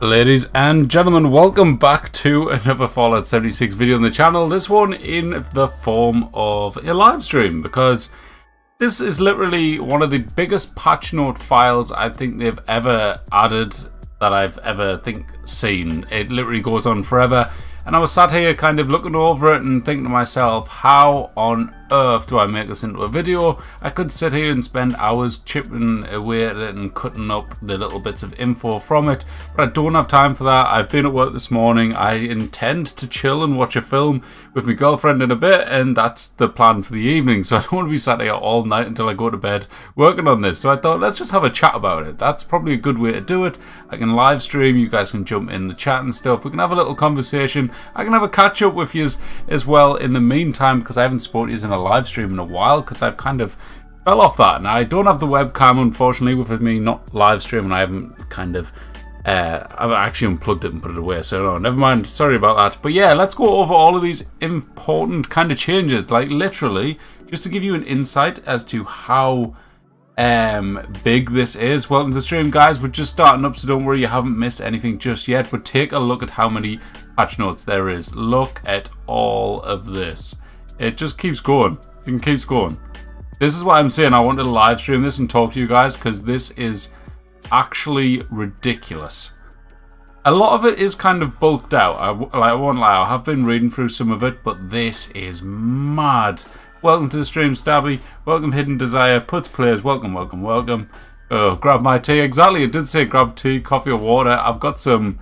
Ladies and gentlemen, welcome back to another Fallout 76 video on the channel. This one in the form of a live stream, because this is literally one of the biggest patch note files I think they've ever added, that I've ever seen. It literally goes on forever, and I was sat here kind of looking over it and thinking to myself, how on earth do I make this into a video? I could sit here and spend hours chipping away at it and cutting up the little bits of info from it, but I don't have time for that. I've been at work this morning. I intend to chill and watch a film with my girlfriend in a bit, and that's the plan for the evening, so I don't want to be sat here all night until I go to bed working on this. So I thought, let's just have a chat about it. That's probably a good way to do it. I can live stream, you guys can jump in the chat and stuff, we can have a little conversation, I can have a catch up with you as well in the meantime, because I haven't spoken to you in a live stream in a while, because I've kind of fell off that. Now, I don't have the webcam, unfortunately, with me not live streaming. I haven't kind of I've actually unplugged it and put it away, so no, never mind, sorry about that. But yeah, let's go over all of these important kind of changes, like literally just to give you an insight as to how big this is. Welcome to the stream, guys. We're just starting up, so don't worry, you haven't missed anything just yet, but take a look at how many patch notes there is. Look at all of this. It just keeps going. It keeps going. This is why I'm saying I want to live stream this and talk to you guys, because this is actually ridiculous. A lot of it is kind of bulked out. I won't lie, I have been reading through some of it, but this is mad. Welcome to the stream, Stabby. Welcome, Hidden Desire. Puts Players. Welcome, welcome, welcome. Oh, grab my tea. Exactly, it did say grab tea, coffee or water. I've got some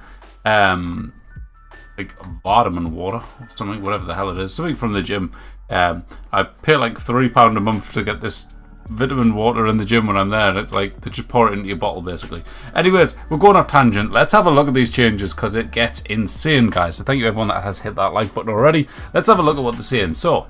like vitamin water or something, whatever the hell it is, something from the gym. I pay like £3 a month to get this vitamin water in the gym when I'm there, and they just pour it into your bottle basically. Anyways, we're going off tangent. Let's have a look at these changes, because it gets insane, guys. So thank you everyone that has hit that like button already. Let's have a look at what they're saying. So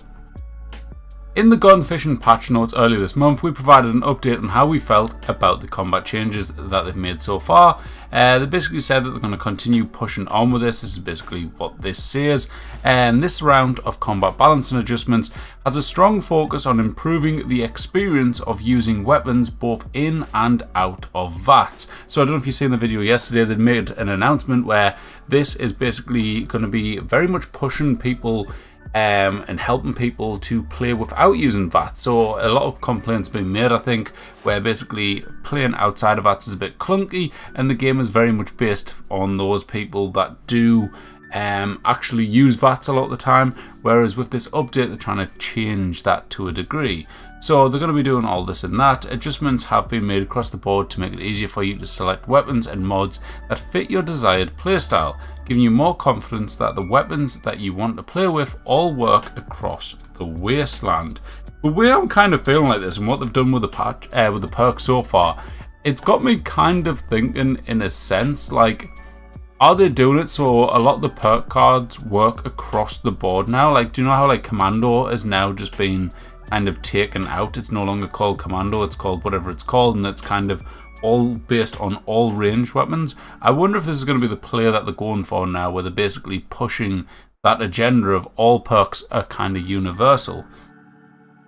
in the gun fishing patch notes earlier this month, we provided an update on how we felt about the combat changes that they've made so far. They basically said that they're going to continue pushing on with this. This is basically what this says. And this round of combat balancing adjustments has a strong focus on improving the experience of using weapons both in and out of VATS. So I don't know if you've seen the video yesterday, they made an announcement where this is basically going to be very much pushing people and helping people to play without using VATS. So a lot of complaints being made, I think, where basically playing outside of VATS is a bit clunky, and the game is very much based on those people that do actually use VATS a lot of the time, whereas with this update they're trying to change that to a degree. So they're going to be doing all this and that. Adjustments have been made across the board to make it easier for you to select weapons and mods that fit your desired playstyle, giving you more confidence that the weapons that you want to play with all work across the wasteland. The way I'm kind of feeling like this, and what they've done with the patch, with the perk so far, it's got me kind of thinking, in a sense, like, are they doing it so a lot of the perk cards work across the board now? Like, do you know how like Commando has now just been kind of taken out? It's no longer called Commando, it's called whatever it's called, and it's kind of all based on all ranged weapons. I wonder if this is going to be the play that they're going for now, where they're basically pushing that agenda of all perks are kind of universal.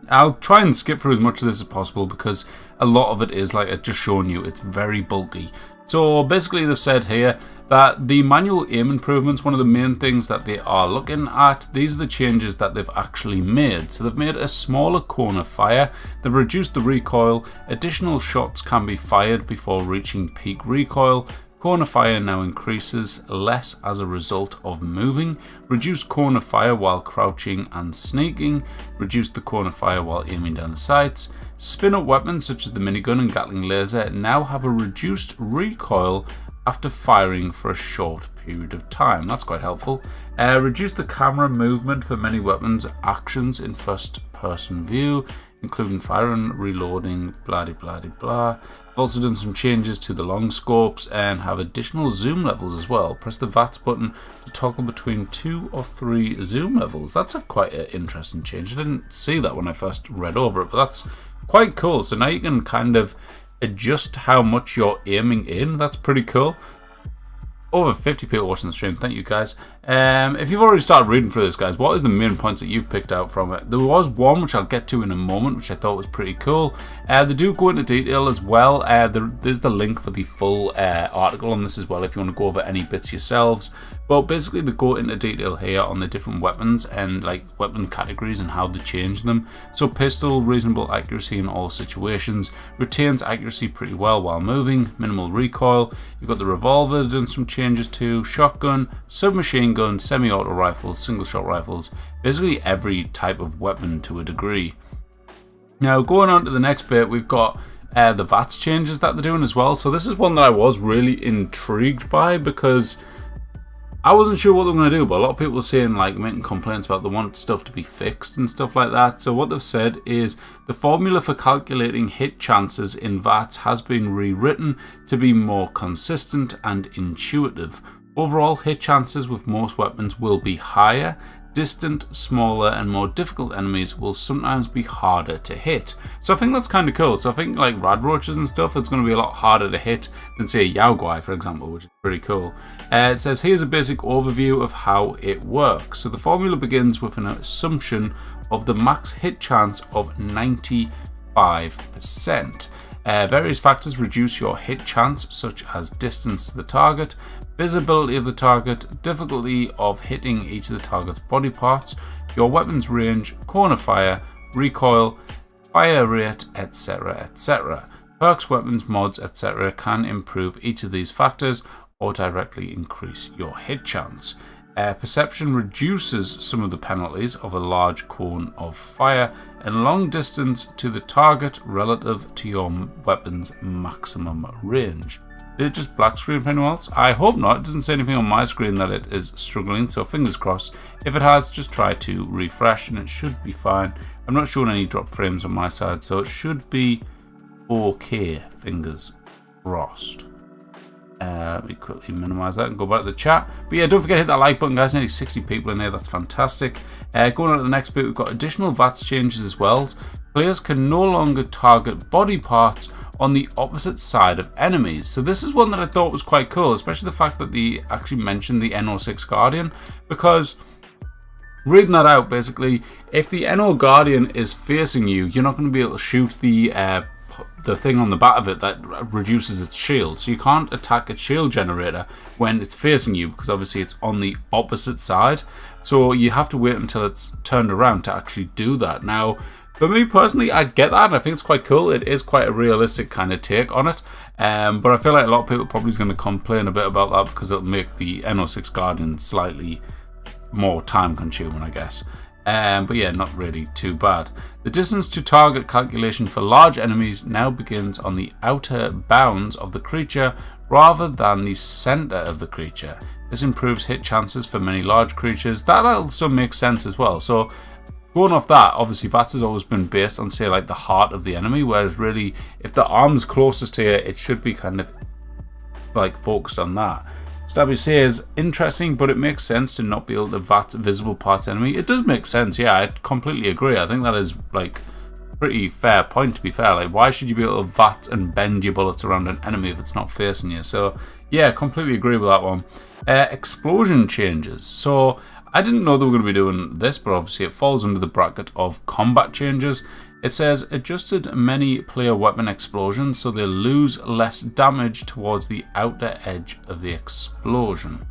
I'll try and skip through as much of this as possible, because a lot of it is, like I've just shown you, it's very bulky. So basically they've said here that the manual aim improvements, one of the main things that they are looking at, these are the changes that they've actually made. So they've made a smaller cone of fire, they've reduced the recoil, additional shots can be fired before reaching peak recoil, cone of fire now increases less as a result of moving, reduced cone of fire while crouching and sneaking, reduced the cone of fire while aiming down the sights. Spin-up weapons such as the minigun and Gatling laser now have a reduced recoil after firing for a short period of time. That's quite helpful. Reduce the camera movement for many weapons actions in first-person view, including firing, reloading, blah de blah de blah. I've also done some changes to the long scopes and have additional zoom levels as well. Press the VATS button to toggle between 2 or 3 zoom levels. That's quite an interesting change. I didn't see that when I first read over it, but that's quite cool. So now you can kind of adjust how much you're aiming in. That's pretty cool. Over 50 people watching the stream, thank you guys. If you've already started reading through this, guys, what is the main points that you've picked out from it? There was one which I'll get to in a moment, which I thought was pretty cool. They do go into detail as well. There's the link for the full article on this as well if you want to go over any bits yourselves. But basically they go into detail here on the different weapons and like weapon categories and how they change them. So pistol, reasonable accuracy in all situations, retains accuracy pretty well while moving, minimal recoil. You've got the revolver, done some changes to, shotgun, submachine gun, semi-auto rifles, single shot rifles, basically every type of weapon to a degree. Now going on to the next bit, we've got the VATS changes that they're doing as well. So this is one that I was really intrigued by because I wasn't sure what they were going to do, but a lot of people are saying, like, making complaints about they want stuff to be fixed and stuff like that. So what they've said is the formula for calculating hit chances in VATS has been rewritten to be more consistent and intuitive. Overall, hit chances with most weapons will be higher. Distant, smaller, and more difficult enemies will sometimes be harder to hit. So I think that's kind of cool. So I think like rad roaches and stuff, it's going to be a lot harder to hit than say a Yaoguai, for example, which is pretty cool. It says here's a basic overview of how it works. So the formula begins with an assumption of the max hit chance of 95%. Various factors reduce your hit chance, such as distance to the target, visibility of the target, difficulty of hitting each of the target's body parts, your weapon's range, corner fire, recoil, fire rate, etc. etc. Perks, weapons, mods, etc. can improve each of these factors or directly increase your hit chance. Perception reduces some of the penalties of a large cone of fire and long distance to the target relative to your weapon's maximum range. Did it just black screen for anyone else? I hope not. It doesn't say anything on my screen that it is struggling, so fingers crossed. If it has, just try to refresh and it should be fine. I'm not showing any drop frames on my side, so it should be okay. Fingers crossed. Let me quickly minimize that and go back to the chat. But yeah, don't forget to hit that like button, guys. Nearly 60 people in here. That's fantastic. Going on to the next bit, we've got additional VATS changes as well. Players can no longer target body parts on the opposite side of enemies. So this is one that I thought was quite cool, especially the fact that they actually mentioned the NO6 Guardian, because reading that out, basically, if the NO Guardian is facing you, you're not going to be able to shoot the thing on the back of it that reduces its shield. So you can't attack its shield generator when it's facing you, because obviously it's on the opposite side. So you have to wait until it's turned around to actually do that. Now, for me personally, I get that, and I think it's quite cool. It is quite a realistic kind of take on it. But I feel like a lot of people probably is going to complain a bit about that because it'll make the NO6 Guardian slightly more time consuming, I guess. But yeah, not really too bad. The distance to target calculation for large enemies now begins on the outer bounds of the creature rather than the center of the creature. This improves hit chances for many large creatures. That also makes sense as well. So going off that, obviously VATS has always been based on, say, like the heart of the enemy, whereas really, if the arm's closest to you, it should be kind of like focused on that. Stabby says, interesting, but it makes sense to not be able to VATS visible parts enemy. It does make sense, yeah, I completely agree. I think that is like a pretty fair point, to be fair. Like, why should you be able to VATS and bend your bullets around an enemy if it's not facing you? So yeah, completely agree with that one. Explosion changes. So I didn't know they were going to be doing this, but obviously it falls under the bracket of combat changes. It says, adjusted many player weapon explosions so they lose less damage towards the outer edge of the explosion.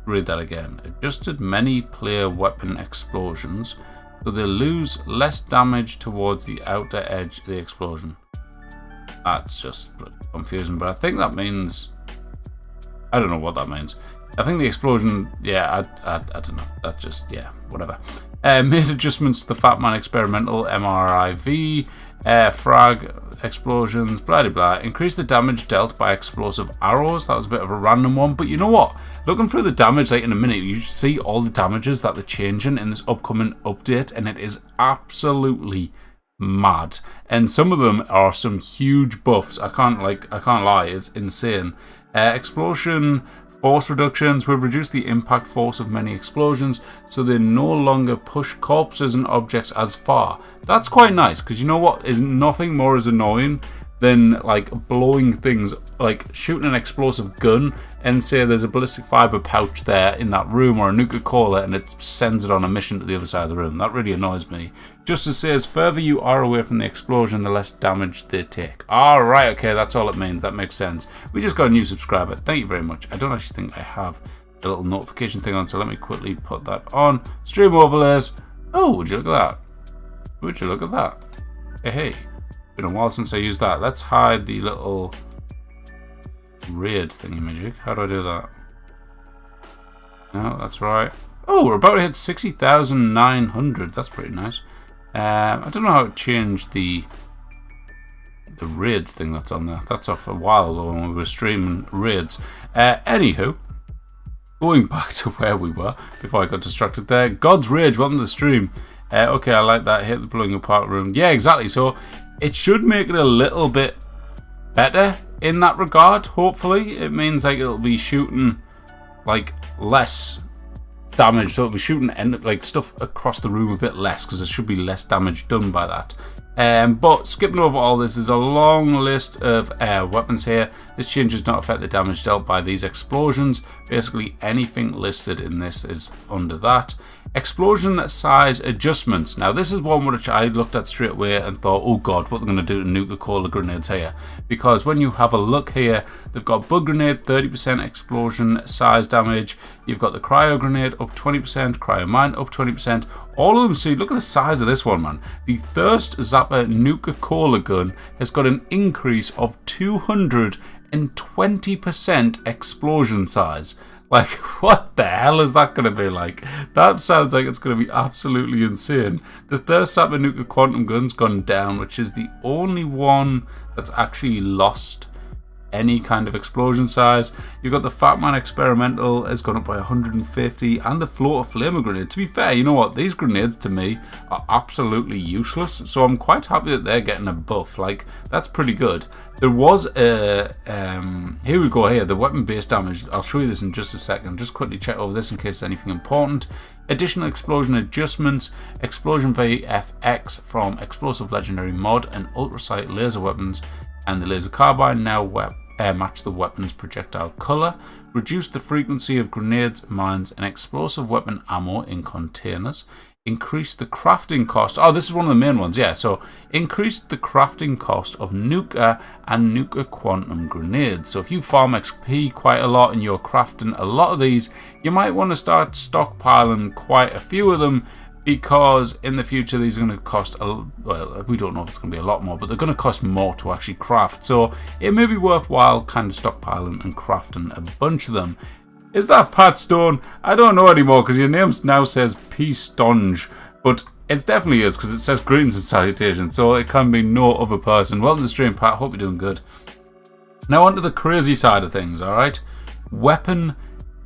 Read that again. Adjusted many player weapon explosions so they lose less damage towards the outer edge of the explosion. That's just confusing, but I think that means... I don't know what that means. I think the explosion, yeah, I don't know. That just, yeah, whatever. Made adjustments to the Fat Man experimental MRIV, frag explosions, blah blah blah. Increased the damage dealt by explosive arrows. That was a bit of a random one, but you know what? Looking through the damage like in a minute, you see all the damages that they're changing in this upcoming update, and it is absolutely mad. And some of them are some huge buffs. I can't lie, it's insane. Explosion force reductions will reduce the impact force of many explosions so they no longer push corpses and objects as far. That's quite nice, because you know what is nothing more as annoying than like blowing things, like shooting an explosive gun and say there's a ballistic fiber pouch there in that room or a Nuka-Cola and it sends it on a mission to the other side of the room. That really annoys me. Justice says, further you are away from the explosion, the less damage they take. Alright, okay, that's all it means. That makes sense. We just got a new subscriber. Thank you very much. I don't actually think I have a little notification thing on, so let me quickly put that on. Stream overlays. Oh, would you look at that? Would you look at that? Hey. Been a while since I used that. Let's hide the little raid thingy magic. How do I do that? No, that's right. Oh, we're about to hit 60,900. That's pretty nice. I don't know how to change the raids thing that's on there. That's off a while ago when we were streaming raids. Anywho, going back to where we were before I got distracted there. God's Rage, welcome to the stream. Okay, I like that. Hit the blowing apart room. Yeah, exactly. So it should make it a little bit better in that regard, hopefully. It means like it'll be shooting like less damage, so it'll be shooting like stuff across the room a bit less because there should be less damage done by that. But skipping over all this, there's a long list of weapons here. This change does not affect the damage dealt by these explosions. Basically anything listed in this is under that. Explosion size adjustments. Now this is one which I looked at straight away and thought, oh god, what they're going to do to Nuka-Cola grenades here. Because when you have a look here, they've got bug grenade 30% explosion size damage. You've got the cryo grenade up 20%, cryo mine up 20%. All of them, see, look at the size of this one, man. The Thirst Zapper Nuka-Cola gun has got an increase of 220% explosion size. Like, what the hell is that going to be like? That sounds like it's going to be absolutely insane. The Thirst Zapper Nuka Quantum Gun's gone down, which is the only one that's actually lost any kind of explosion size. You've got the Fat Man Experimental has gone up by 150, and the Floater Flamer Grenade. To be fair, you know what? These grenades to me are absolutely useless, so I'm quite happy that they're getting a buff. Like, that's pretty good. There was a here we go here, the weapon based damage. I'll show you this in just a second. Just quickly check over this in case there's anything important. Additional explosion adjustments, explosion VFX from explosive legendary mod and ultrasight laser weapons, and the laser carbine now match the weapon's projectile color. Reduce the frequency of grenades, mines, and explosive weapon ammo in containers. Increase the crafting cost. Oh, this is one of the main ones, yeah. So, increase the crafting cost of Nuka and Nuka Quantum grenades. So, if you farm XP quite a lot and you're crafting a lot of these, you might want to start stockpiling quite a few of them, because in the future these are going to cost, well, we don't know if it's going to be a lot more, but they're going to cost more to actually craft. So, it may be worthwhile kind of stockpiling and crafting a bunch of them. Is that Pat Stone? I don't know anymore because your name now says P. Stonge, but it definitely is because it says greetings and salutations, so it can be no other person. Welcome to the stream, Pat. Hope you're doing good. Now onto the crazy side of things, alright? Weapon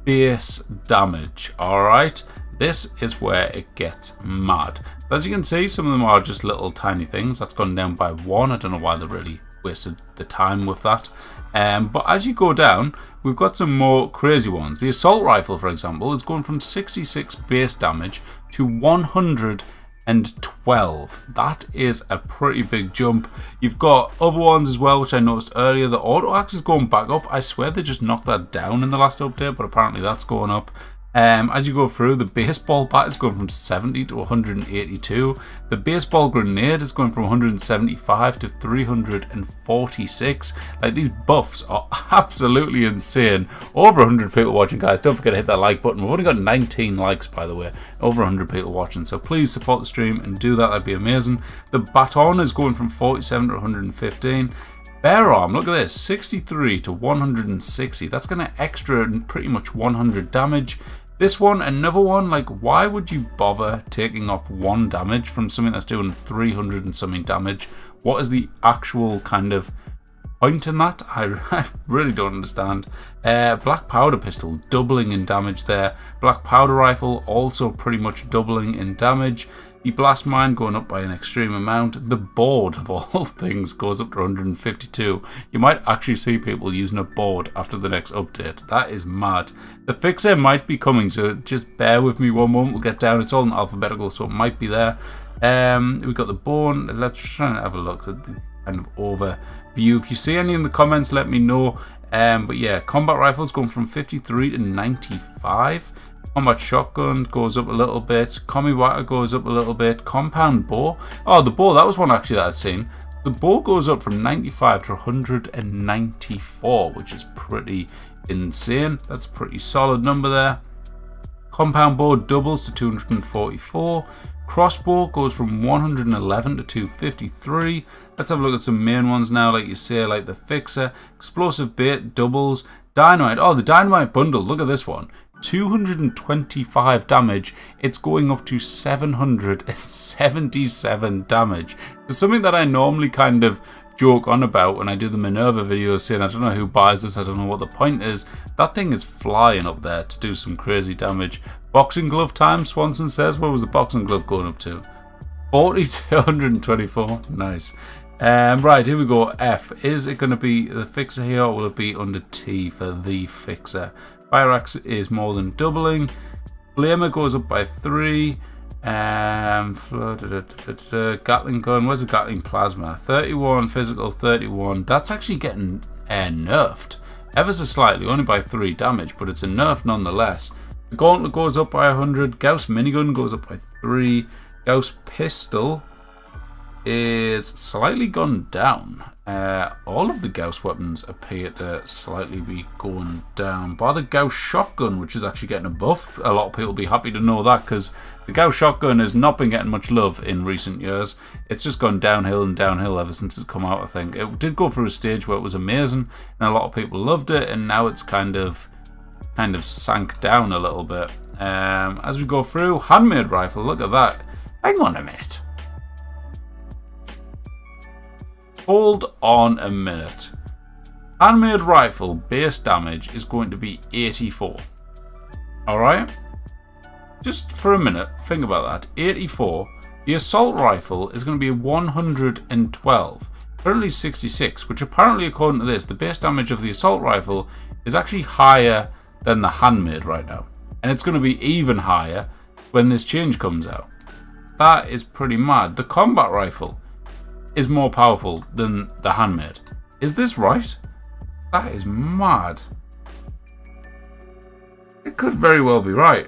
base damage, alright? This is where it gets mad. As you can see, some of them are just little tiny things. That's gone down by 1. I don't know why they really wasted the time with that. But as you go down, we've got some more crazy ones. The assault rifle, for example, is going from 66 base damage to 112. That is a pretty big jump. You've got other ones as well, which I noticed earlier. The auto axe is going back up. I swear they just knocked that down in the last update, but apparently that's going up. As you go through, the baseball bat is going from 70 to 182. The baseball grenade is going from 175 to 346. Like, these buffs are absolutely insane. Over 100 people watching, guys. Don't forget to hit that like button. We've only got 19 likes, by the way. Over 100 people watching. So please support the stream and do that. That'd be amazing. The baton is going from 47 to 115. Bear arm, look at this, 63 to 160. That's going to extra pretty much 100 damage. This one, another one, like, why would you bother taking off 1 damage from something that's doing 300 and something damage? What is the actual kind of point in that? I really don't understand. Black powder pistol, doubling in damage there. Black powder rifle, also pretty much doubling in damage. The blast mine going up by an extreme amount. The board, of all things, goes up to 152. You might actually see people using a board after the next update. That is mad. The fixer might be coming, so just bear with me one moment. We'll get down. It's all in alphabetical, so it might be there. We've got the bone. Let's try and have a look at the kind of view. If you see any in the comments, let me know. But yeah, combat rifles going from 53 to 95. Combat shotgun goes up a little bit. Commiwata goes up a little bit. Compound bow. Oh, the bow, that was one actually that I'd seen. The bow goes up from 95 to 194, which is pretty insane. That's a pretty solid number there. Compound bow doubles to 244. Crossbow goes from 111 to 253. Let's have a look at some main ones now, like you say, like the Fixer. Explosive bait doubles. Dynamite. Oh, the dynamite bundle. Look at this one. 225 damage. It's going up to 777 damage. It's something that I normally kind of joke on about when I do the Minerva videos, saying I don't know who buys this, I don't know what the point is. That thing is flying up there to do some crazy damage. Boxing glove time, Swanson says. What was the boxing glove going up to? 40 to 124. Nice. Right, here we go. F. Is it going to be the Fixer here, or will it be under T for the Fixer? Fire axe is more than doubling. Flamer goes up by 3. Gatling gun. Where's the Gatling plasma? 31 physical, 31. That's actually getting nerfed ever so slightly, only by 3 damage, but it's a nerf nonetheless. The gauntlet goes up by 100. Gauss minigun goes up by 3. Gauss pistol is slightly gone down. All of the Gauss weapons appear to slightly be going down. Bar the Gauss shotgun, which is actually getting a buff. A lot of people will be happy to know that, because the Gauss shotgun has not been getting much love in recent years. It's just gone downhill and downhill ever since it's come out, I think. It did go through a stage where it was amazing, and a lot of people loved it, and now it's kind of sank down a little bit. As we go through, handmade rifle, look at that. Hang on a minute. Hold on a minute. Handmade rifle base damage is going to be 84. Alright? Just for a minute, think about that. 84. The assault rifle is going to be 112. Currently 66, which apparently, according to this, the base damage of the assault rifle is actually higher than the handmade right now. And it's going to be even higher when this change comes out. That is pretty mad. The combat rifle is more powerful than the handmade. Is this right? That is mad. It could very well be right.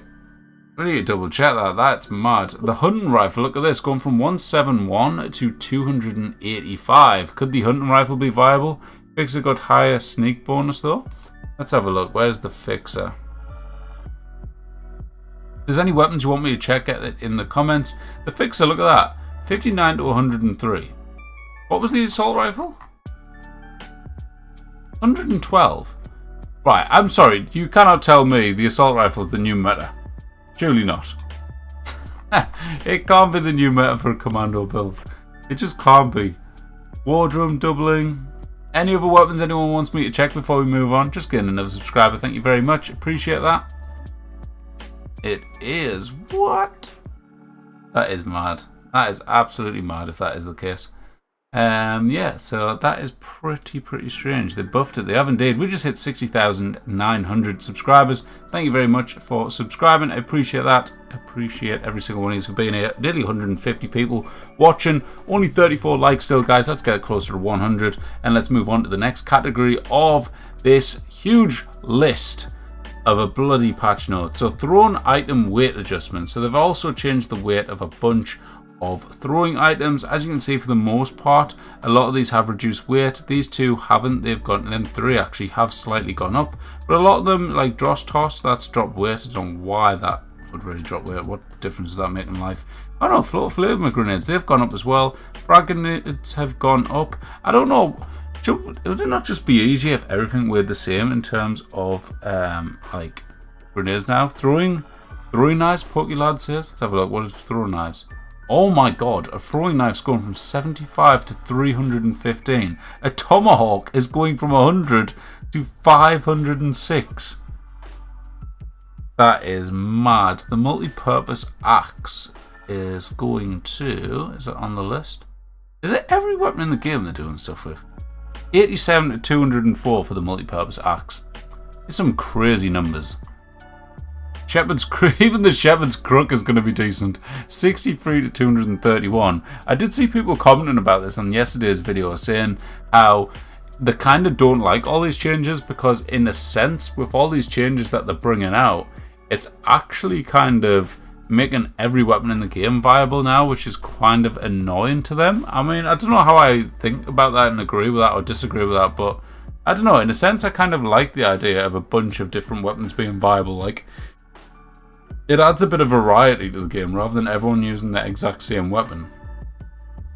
We need to double check that. That's mad. The hunting rifle, look at this, going from 171 to 285. Could the hunting rifle be viable? Fixer got higher sneak bonus though. Let's have a look. Where's the Fixer? If there's any weapons you want me to check it in the comments. The Fixer, look at that. 59 to 103. What was the assault rifle? 112. Right, I'm sorry. You cannot tell me the assault rifle is the new meta. Surely not. It can't be the new meta for a commando build. It just can't be. Wardroom doubling. Any other weapons anyone wants me to check before we move on? Just getting another subscriber. Thank you very much. Appreciate that. It is. What? That is mad. That is absolutely mad if that is the case. Yeah, so that is pretty strange. They buffed it. They have indeed. We just hit 60,900 subscribers. Thank you very much for subscribing. I appreciate that. I appreciate every single one of you for being here. Nearly 150 people watching. Only 34 likes still, guys. Let's get closer to 100. And let's move on to the next category of this huge list of a bloody patch note. So thrown item weight adjustments. So they've also changed the weight of a bunch of throwing items. As you can see, for the most part, a lot of these have reduced weight. These two haven't. They've gone, them three actually have slightly gone up, but a lot of them, like Dross Toss, that's dropped weight. I don't know why that would really drop weight. What difference does that make in life? I don't know. Float flavor grenades, they've gone up as well. Frag grenades have gone up. I don't know. Would it not just be easier if everything were the same in terms of like grenades now? Throwing knives, Pokey Lad says. Let's have a look. What is throwing knives? Oh my god, a throwing knife's going from 75 to 315. A tomahawk is going from 100 to 506. That is mad. The multi-purpose axe is going to... Is it on the list? Is it every weapon in the game they're doing stuff with? 87 to 204 for the multi-purpose axe. It's some crazy numbers. Even the Shepherd's Crook is going to be decent. 63 to 231. I did see people commenting about this on yesterday's video saying how they kind of don't like all these changes because in a sense, with all these changes that they're bringing out, it's actually kind of making every weapon in the game viable now, which is kind of annoying to them. I mean, I don't know how I think about that and agree with that or disagree with that, but I don't know. In a sense, I kind of like the idea of a bunch of different weapons being viable. Like, it adds a bit of variety to the game rather than everyone using the exact same weapon.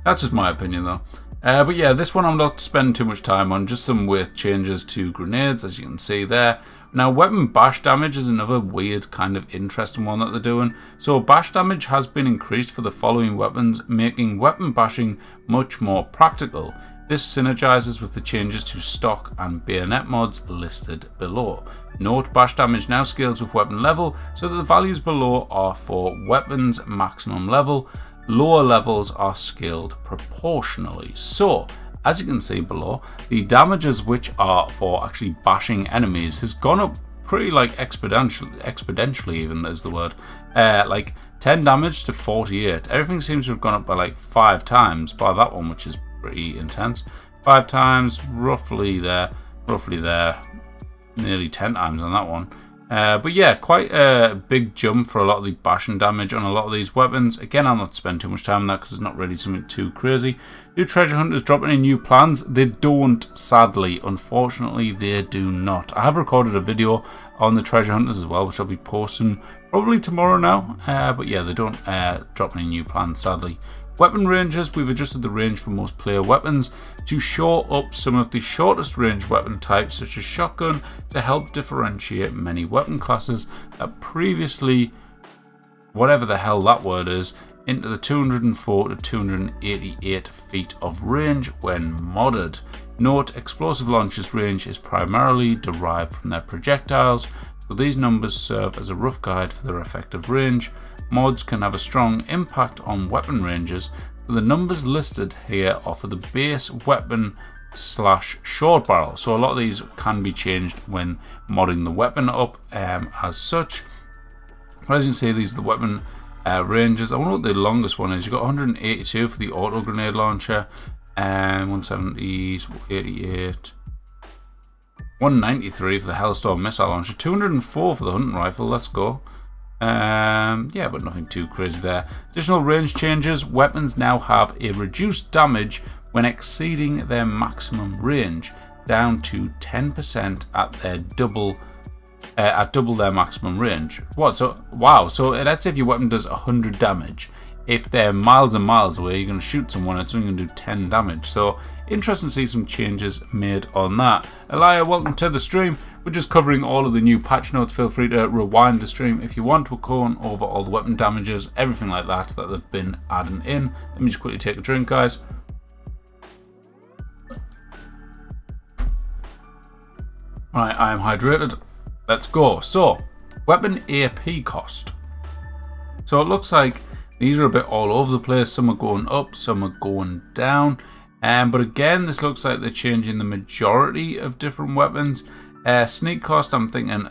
That's just my opinion, though. But yeah, this one I'm not spending too much time on. Just some weight changes to grenades, as you can see there. Now, weapon bash damage is another weird kind of interesting one that they're doing. So bash damage has been increased for the following weapons, making weapon bashing much more practical. This synergizes with the changes to stock and bayonet mods listed below. Note, bash damage now scales with weapon level, so that the values below are for weapons maximum level. Lower levels are scaled proportionally. So, as you can see below, the damages which are for actually bashing enemies has gone up pretty like exponentially even is the word. Like 10 damage to 48. Everything seems to have gone up by like 5 times by that one, which is pretty intense. 5 times, roughly there, nearly 10 times on that one. But yeah, quite a big jump for a lot of the bashing damage on a lot of these weapons. Again, I'll not spend too much time on that because it's not really something too crazy. Do treasure hunters drop any new plans? They don't, sadly. Unfortunately, they do not. I have recorded a video on the treasure hunters as well, which I'll be posting probably tomorrow now. But yeah, they don't drop any new plans, sadly. Weapon ranges, we've adjusted the range for most player weapons to show up some of the shortest range weapon types such as shotgun to help differentiate many weapon classes that previously, whatever the hell that word is, into the 204 to 288 feet of range when modded. Note, explosive launchers range is primarily derived from their projectiles, so these numbers serve as a rough guide for their effective range. Mods can have a strong impact on weapon ranges, so the numbers listed here are for the base weapon / short barrel. So a lot of these can be changed when modding the weapon up as such. But as you can see, these are the weapon ranges. I wonder what the longest one is. You've got 182 for the auto grenade launcher, 170, 88, 193 for the Hellstorm missile launcher, 204 for the hunting rifle. Let's go. Yeah, but nothing too crazy there. Additional range changes. Weapons now have a reduced damage when exceeding their maximum range, down to 10% at their double their maximum range. What? So wow. So let's say if your weapon does 100 damage, if they're miles and miles away, you're going to shoot someone, it's only going to do 10 damage. So interesting to see some changes made on that. Elia, welcome to the stream. We're just covering all of the new patch notes. Feel free to rewind the stream if you want. We're going over all the weapon damages, everything like that they've been adding in. Let me just quickly take a drink, guys. Right, I am hydrated. Let's go. So, weapon AP cost. So it looks like these are a bit all over the place. Some are going up, some are going down. But again, this looks like they're changing the majority of different weapons. Sneak cost, I'm thinking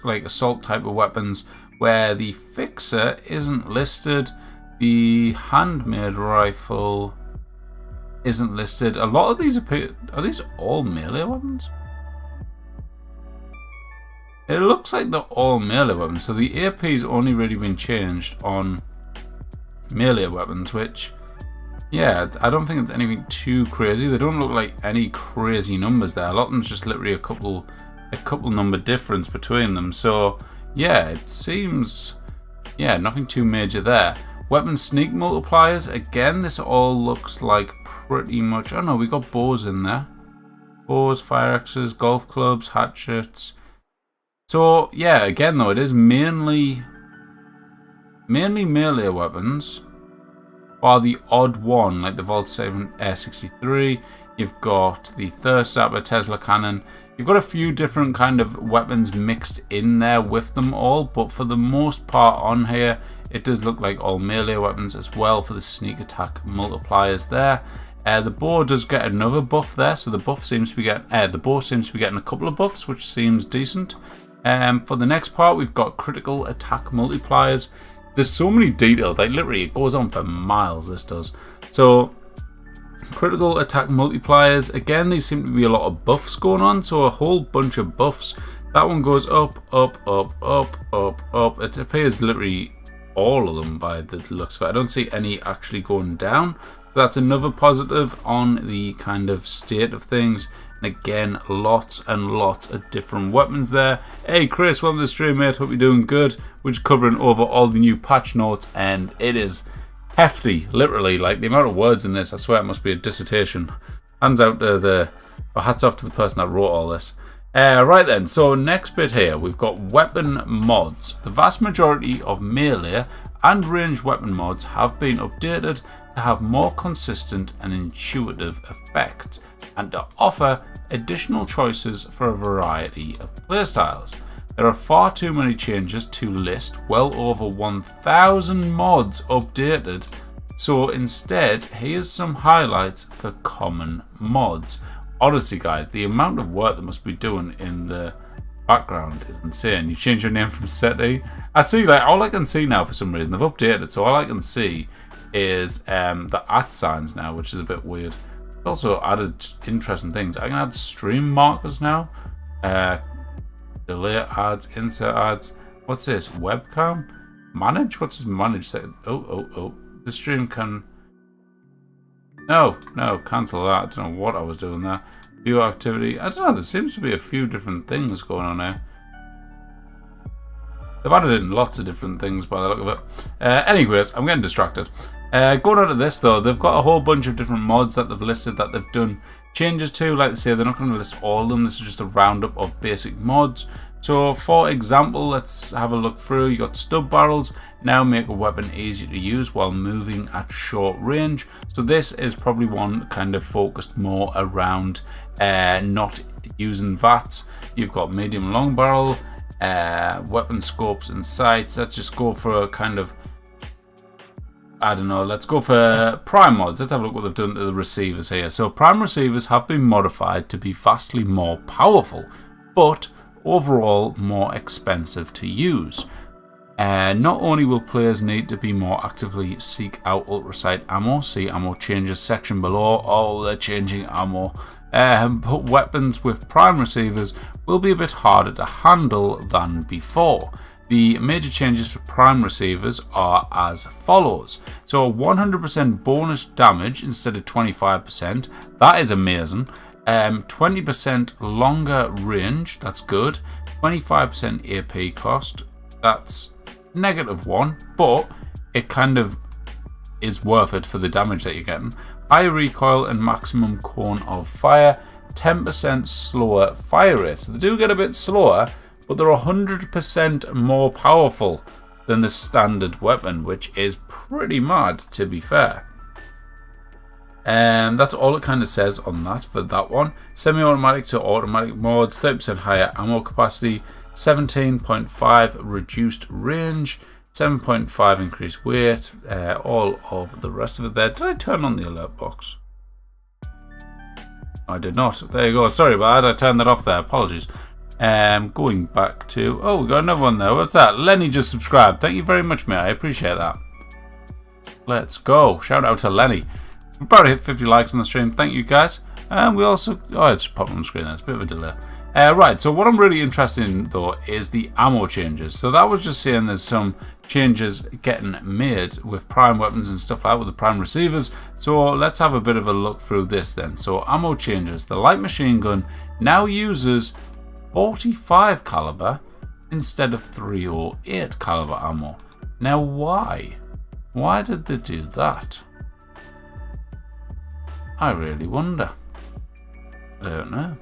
like assault type of weapons, where the fixer isn't listed. The handmade rifle isn't listed. A lot of these are these all melee weapons? It looks like they're all melee weapons. So the AP's only really been changed on melee weapons, which, yeah, I don't think it's anything too crazy. They don't look like any crazy numbers there. A lot of them's just literally a couple number difference between them. So yeah, it seems, yeah, nothing too major there. Weapon sneak multipliers, again, this all looks like pretty much, oh no, we got bows in there. Bows, fire axes, golf clubs, hatchets. So yeah, again though, it is mainly melee weapons, while the odd one, like the Vault 7 63, you've got the Thirst Zapper, Tesla Cannon. You've got a few different kind of weapons mixed in there with them all, but for the most part on here, it does look like all melee weapons as well for the sneak attack multipliers there. The bow does get another buff there, so the bow seems to be getting a couple of buffs, which seems decent. For the next part, we've got critical attack multipliers. There's so many details, like literally it goes on for miles, this does. So, critical attack multipliers, again, these seem to be a lot of buffs going on, so a whole bunch of buffs. That one goes up, up, up, up, up, up. It appears literally all of them by the looks of it. I don't see any actually going down. That's another positive on the kind of state of things. And again, lots and lots of different weapons there. Hey Chris, welcome to the stream, mate. Hope you're doing good. We're just covering over all the new patch notes, and it is hefty, literally. Like the amount of words in this, I swear it must be a dissertation. Hats off to the person that wrote all this. Right then, so next bit here, we've got weapon mods. The vast majority of melee and ranged weapon mods have been updated to have more consistent and intuitive effects, and to offer additional choices for a variety of playstyles. There are far too many changes to list, well over 1,000 mods updated, so instead here's some highlights for common mods. Honestly guys, the amount of work that must be doing in the background is insane. You change your name from SETI. I see, like, all I can see now for some reason, they've updated, so all I can see is the @ signs now, which is a bit weird. Also added interesting things. I can add stream markers now. Delay ads, insert ads. What's this? Webcam? Manage? What's this manage? Oh. The stream can... No, cancel that. I don't know what I was doing there. View activity. I don't know, there seems to be a few different things going on here. They've added in lots of different things by the look of it. Anyways, I'm getting distracted. Going on to this though, they've got a whole bunch of different mods that they've listed that they've done changes to. Like they say, they're not going to list all of them. This is just a roundup of basic mods. So for example, let's have a look through. You got stub barrels now make a weapon easier to use while moving at short range. So this is probably one kind of focused more around not using VATS. You've got medium long barrel, weapon scopes and sights. Let's just go for a kind of, I don't know, let's go for prime mods. Let's have a look what they've done to the receivers here. So prime receivers have been modified to be vastly more powerful, but overall more expensive to use. Not only will players need to be more actively seek out ultrasight ammo, see ammo changes section below. Oh, they're changing ammo. But weapons with prime receivers will be a bit harder to handle than before. The major changes for prime receivers are as follows. So 100% bonus damage instead of 25%. That is amazing. 20% longer range. That's good. 25% AP cost. That's -1, but it kind of is worth it for the damage that you're getting. Higher recoil and maximum cone of fire. 10% slower fire rate. So they do get a bit slower, but they're 100% more powerful than the standard weapon, which is pretty mad, to be fair. That's all it kind of says on that for that one. Semi-automatic to automatic modes, 30% higher ammo capacity, 17.5 reduced range, 7.5 increased weight, all of the rest of it there. Did I turn on the alert box? I did not. There you go. Sorry about that. I turned that off there. Apologies. Going back to... Oh, we got another one there. What's that? Lenny just subscribed. Thank you very much, mate. I appreciate that. Let's go. Shout out to Lenny. We probably hit 50 likes on the stream. Thank you, guys. And we also... Oh, it's popped on the screen. It's a bit of a delay. Right, so what I'm really interested in, though, is the ammo changes. So that was just saying there's some changes getting made with prime weapons and stuff like that with the prime receivers. So let's have a bit of a look through this then. So ammo changes. The light machine gun now uses 45 caliber instead of 308 caliber ammo. Now why? Why did they do that? I really wonder. I don't know.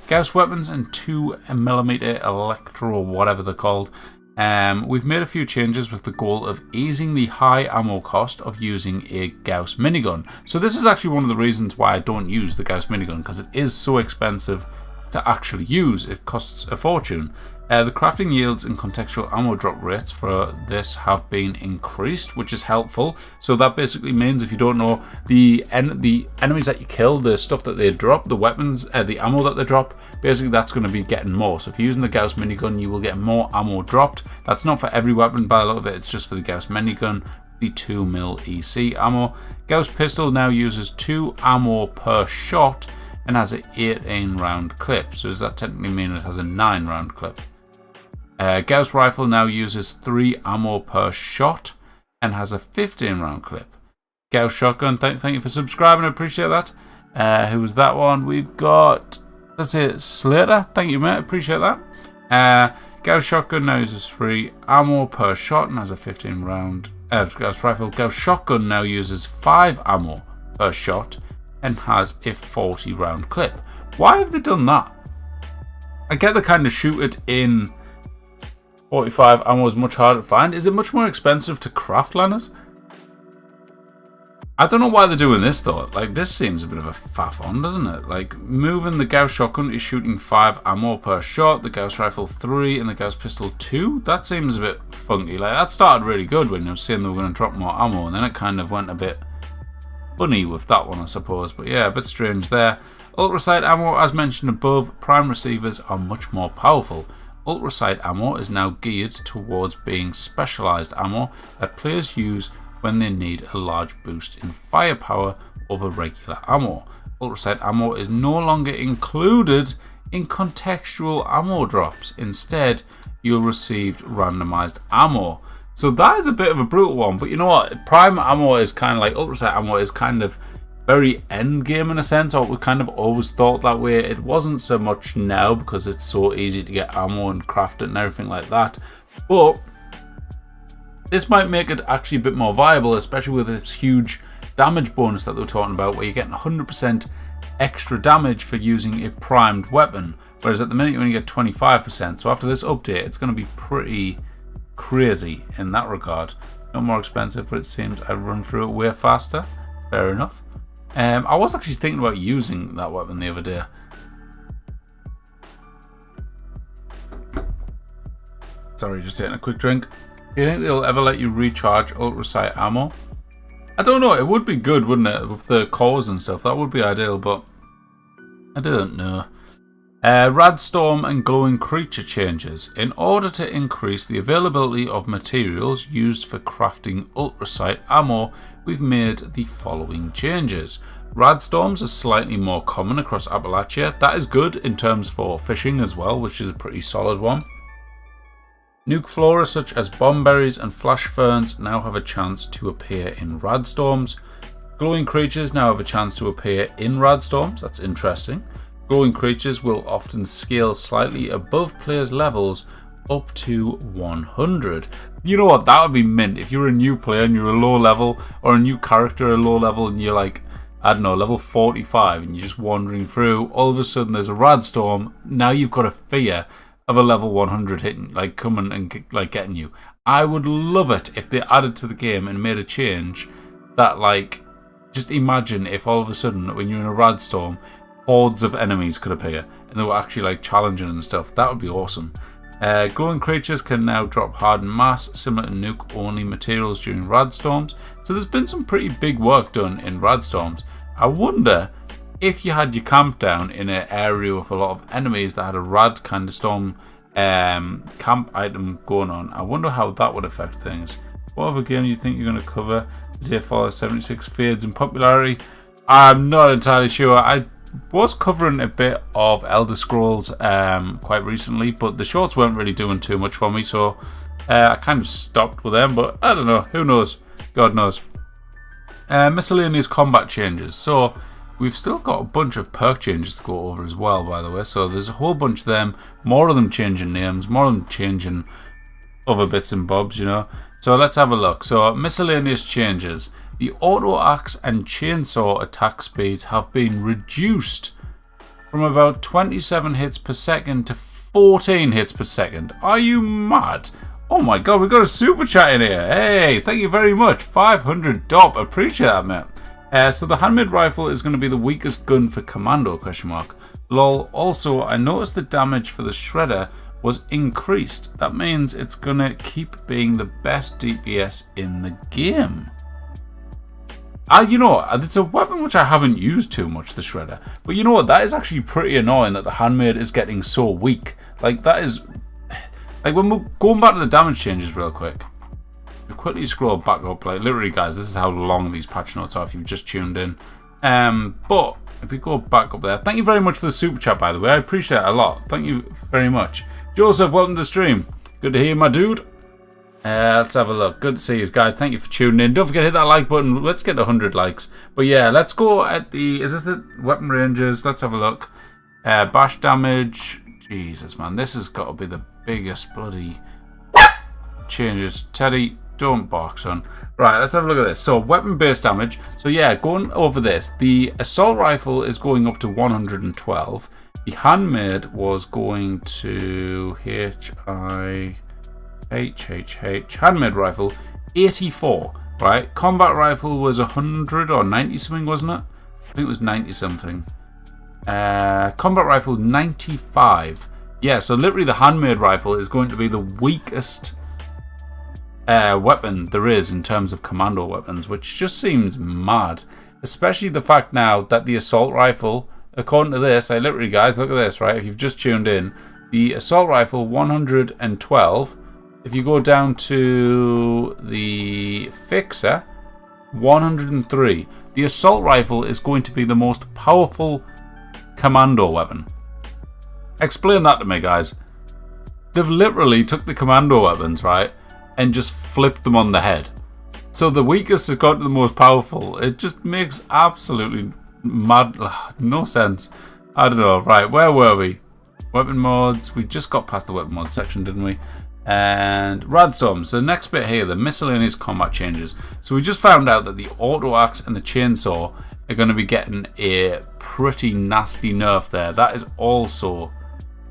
Gauss weapons and 2mm electro, whatever they're called. We've made a few changes with the goal of easing the high ammo cost of using a Gauss minigun. So this is actually one of the reasons why I don't use the Gauss minigun, because it is so expensive to actually use. It costs a fortune. The crafting yields and contextual ammo drop rates for this have been increased, which is helpful. So that basically means, if you don't know, the enemies that you kill, the stuff that they drop, the weapons, the ammo that they drop, basically that's going to be getting more. So if you're using the Gauss minigun, you will get more ammo dropped. That's not for every weapon by a lot of it, it's just for the Gauss minigun, the 2mm EC ammo. Gauss pistol now uses 2 ammo per shot and has an 18 round clip. So does that technically mean it has a 9 round clip? Gauss rifle now uses 3 ammo per shot and has a 15 round clip. Gauss shotgun, thank you for subscribing, I appreciate that. Who was that one? We've got, that's it, Slater, thank you mate, appreciate that. Gauss shotgun now uses 3 ammo per shot and has a 15 round. Gauss rifle. Gauss shotgun now uses 5 ammo per shot and has a 40 round clip. Why have they done that? I get the kind of shoot it in 45 ammo is much harder to find. Is it much more expensive to craft, Leonard? I don't know why they're doing this though. Like, this seems a bit of a faff on, doesn't it? Like, moving the Gauss shotgun to shooting 5 ammo per shot, the Gauss rifle 3 and the Gauss pistol 2. That seems a bit funky. Like, that started really good when you were saying they were going to drop more ammo, and then it kind of went a bit funny with that one, I suppose. But yeah, a bit strange there. Ultra sight ammo, as mentioned above, prime receivers are much more powerful. Ultra sight ammo is now geared towards being specialized ammo that players use when they need a large boost in firepower over regular ammo. Ultra sight ammo is no longer included in contextual ammo drops. Instead, you'll receive randomized ammo. So that is a bit of a brutal one, but you know what? Prime ammo is kind of like ultra sight ammo is kind of very end game in a sense, or we kind of always thought that way. It wasn't so much now because it's so easy to get ammo and craft it and everything like that. But this might make it actually a bit more viable, especially with this huge damage bonus that they were talking about, where you're getting 100% extra damage for using a primed weapon, whereas at the minute you only get 25%. So after this update, it's going to be pretty crazy in that regard. Not more expensive, but it seems I run through it way faster. Fair enough. I was actually thinking about using that weapon the other day. Sorry, just taking a quick drink. Do you think they'll ever let you recharge ultra sight ammo? I don't know, it would be good, wouldn't it? With the cores and stuff, that would be ideal, but I don't know. Radstorm and glowing creature changes. In order to increase the availability of materials used for crafting ultra sight ammo, we've made the following changes. Radstorms are slightly more common across Appalachia. That is good in terms for fishing as well, which is a pretty solid one. Nuke flora such as bombberries and flash ferns now have a chance to appear in radstorms. Glowing creatures now have a chance to appear in radstorms. That's interesting. Glowing creatures will often scale slightly above players' levels up to 100. You know what, that would be mint. If you're a new player and you're a low level, or a new character at a low level, and you're like, I don't know, level 45, and you're just wandering through, all of a sudden there's a radstorm. Now you've got a fear of a level 100 hitting, like coming and like getting you. I would love it if they added to the game and made a change that, like, just imagine if all of a sudden when you're in a radstorm, hordes of enemies could appear and they were actually like challenging and stuff. That would be awesome. Glowing creatures can now drop hardened mass similar to nuke only materials during radstorms. So there's been some pretty big work done in radstorms. I wonder if you had your camp down in an area with a lot of enemies that had a rad kind of storm camp item going on. I wonder how that would affect things. What other game do you think you're going to cover? The day follows 76 fades in popularity. I'm not entirely sure. I was covering a bit of Elder Scrolls quite recently, but the shorts weren't really doing too much for me, so I kind of stopped with them, but I don't know, who knows, God knows. Miscellaneous combat changes. So we've still got a bunch of perk changes to go over as well, by the way, so there's a whole bunch of them, more of them changing names, more of them changing other bits and bobs, you know. So let's have a look. So miscellaneous changes. The auto axe and chainsaw attack speeds have been reduced from about 27 hits per second to 14 hits per second. Are you mad? Oh my god, we've got a super chat in here. Hey, thank you very much. 500 dop. Appreciate that, mate. So the handmade rifle is going to be the weakest gun for commando, question mark. Lol. Also, I noticed the damage for the shredder was increased. That means it's going to keep being the best DPS in the game. You know what? It's a weapon which I haven't used too much, the Shredder. But you know what? That is actually pretty annoying that the handmade is getting so weak. Like, that is... Like, when we're going back to the damage changes real quick. You quickly scroll back up. Like, literally, guys, this is how long these patch notes are if you've just tuned in. But if we go back up there... Thank you very much for the super chat, by the way. I appreciate it a lot. Thank you very much. Joseph, welcome to the stream. Good to hear you, my dude. Let's have a look. Good to see you guys. Thank you for tuning in. Don't forget to hit that like button. Let's get to 100 likes. But yeah, let's go at the... Is this the weapon ranges? Let's have a look. Bash damage. Jesus, man. This has got to be the biggest bloody changes. Teddy, don't bark, son. Right, let's have a look at this. So, weapon-based damage. So yeah, going over this. The assault rifle is going up to 112. The handmade was going to... handmade rifle 84, right? Combat rifle was 100 or 90 something, wasn't it? I think it was 90 something. Combat rifle 95. Yeah, so literally the handmade rifle is going to be the weakest weapon there is in terms of commando weapons, which just seems mad. Especially the fact now that the assault rifle, according to this, literally, guys, look at this, right? If you've just tuned in, the assault rifle 112. If you go down to the fixer, 103. The assault rifle is going to be the most powerful commando weapon. Explain that to me, guys. They've literally took the commando weapons, right, and just flipped them on the head. So the weakest has gone to the most powerful. It just makes absolutely mad, no sense. I don't know. Right, where were we? Weapon mods. We just got past the weapon mod section, didn't we? And Radstorm. So the next bit here, the miscellaneous combat changes. So we just found out that the auto axe and the chainsaw are going to be getting a pretty nasty nerf there. That is also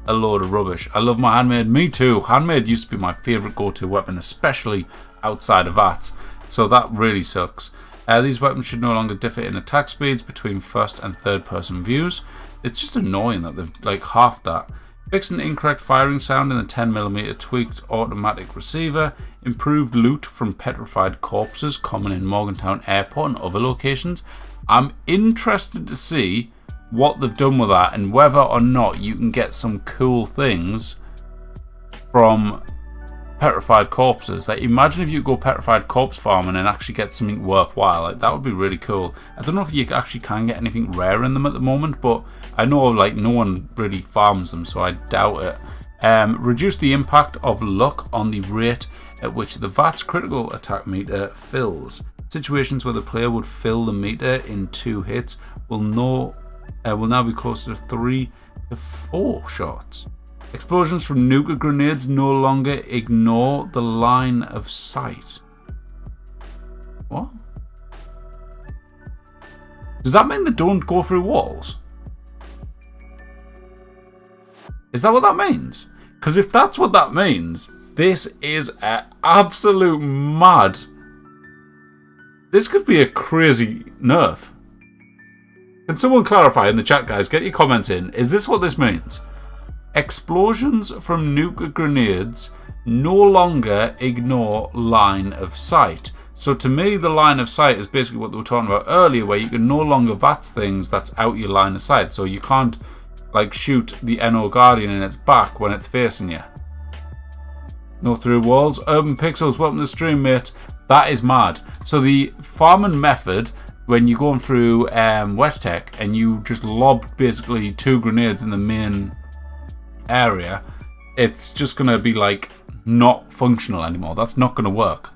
a load of rubbish. I love my handmade. Me too. Handmade used to be my favourite go-to weapon, especially outside of VATS. So that really sucks. These weapons should no longer differ in attack speeds between first and third person views. It's just annoying that they've like halved that. Fixed an incorrect firing sound in the 10mm tweaked automatic receiver. Improved loot from petrified corpses common in Morgantown Airport and other locations. I'm interested to see what they've done with that and whether or not you can get some cool things from petrified corpses. Like, imagine if you go petrified corpse farming and actually get something worthwhile. Like, that would be really cool. I don't know if you actually can get anything rare in them at the moment, but I know like no one really farms them, so I doubt it. Reduce the impact of luck on the rate at which the VATS critical attack meter fills. Situations where the player would fill the meter in 2 hits will now be closer to 3 to 4 shots. Explosions from nuclear grenades no longer ignore the line of sight. What? Does that mean they don't go through walls? Is that what that means? Because if that's what that means, this is an absolute mad. This could be a crazy nerf. Can someone clarify in the chat, guys? Get your comments in. Is this what this means? Explosions from nuclear grenades no longer ignore line of sight. So to me, the line of sight is basically what they were talking about earlier, where you can no longer VATS things that's out your line of sight. So you can't like shoot the NO Guardian in its back when it's facing you. No through walls. Urban Pixels, welcome to the stream, mate. That is mad. So the farming method, when you're going through West Tech and you just lob basically 2 grenades in the main area, it's just going to be like not functional anymore. That's not going to work.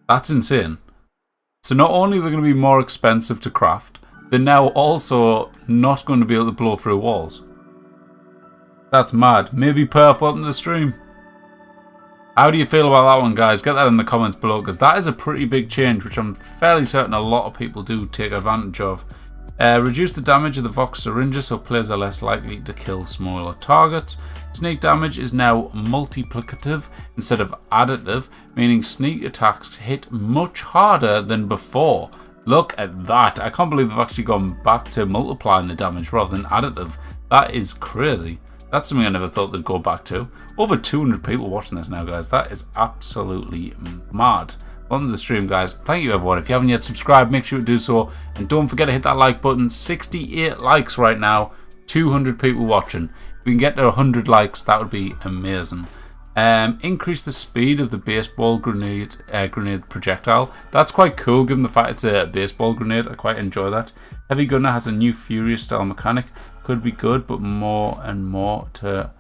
That's insane. So not only are they going to be more expensive to craft, they're now also not going to be able to blow through walls. That's mad. Maybe Perk, welcome to the stream. How do you feel about that one, guys? Get that in the comments below, because that is a pretty big change, which I'm fairly certain a lot of people do take advantage of. Reduce the damage of the Vox syringes so players are less likely to kill smaller targets. Sneak damage is now multiplicative instead of additive, meaning sneak attacks hit much harder than before. Look at that. I can't believe they've actually gone back to multiplying the damage rather than additive. That is crazy. That's something I never thought they'd go back to. Over 200 people watching this now, guys. That is absolutely mad. Welcome to the stream, guys. Thank you, everyone. If you haven't yet subscribed, make sure to do so. And don't forget to hit that like button. 68 likes right now. 200 people watching. If we can get to 100 likes, that would be amazing. Increase the speed of the baseball grenade projectile. That's quite cool, given the fact it's a baseball grenade. I quite enjoy that. Heavy Gunner has a new Furious style mechanic. Could be good, but more and more to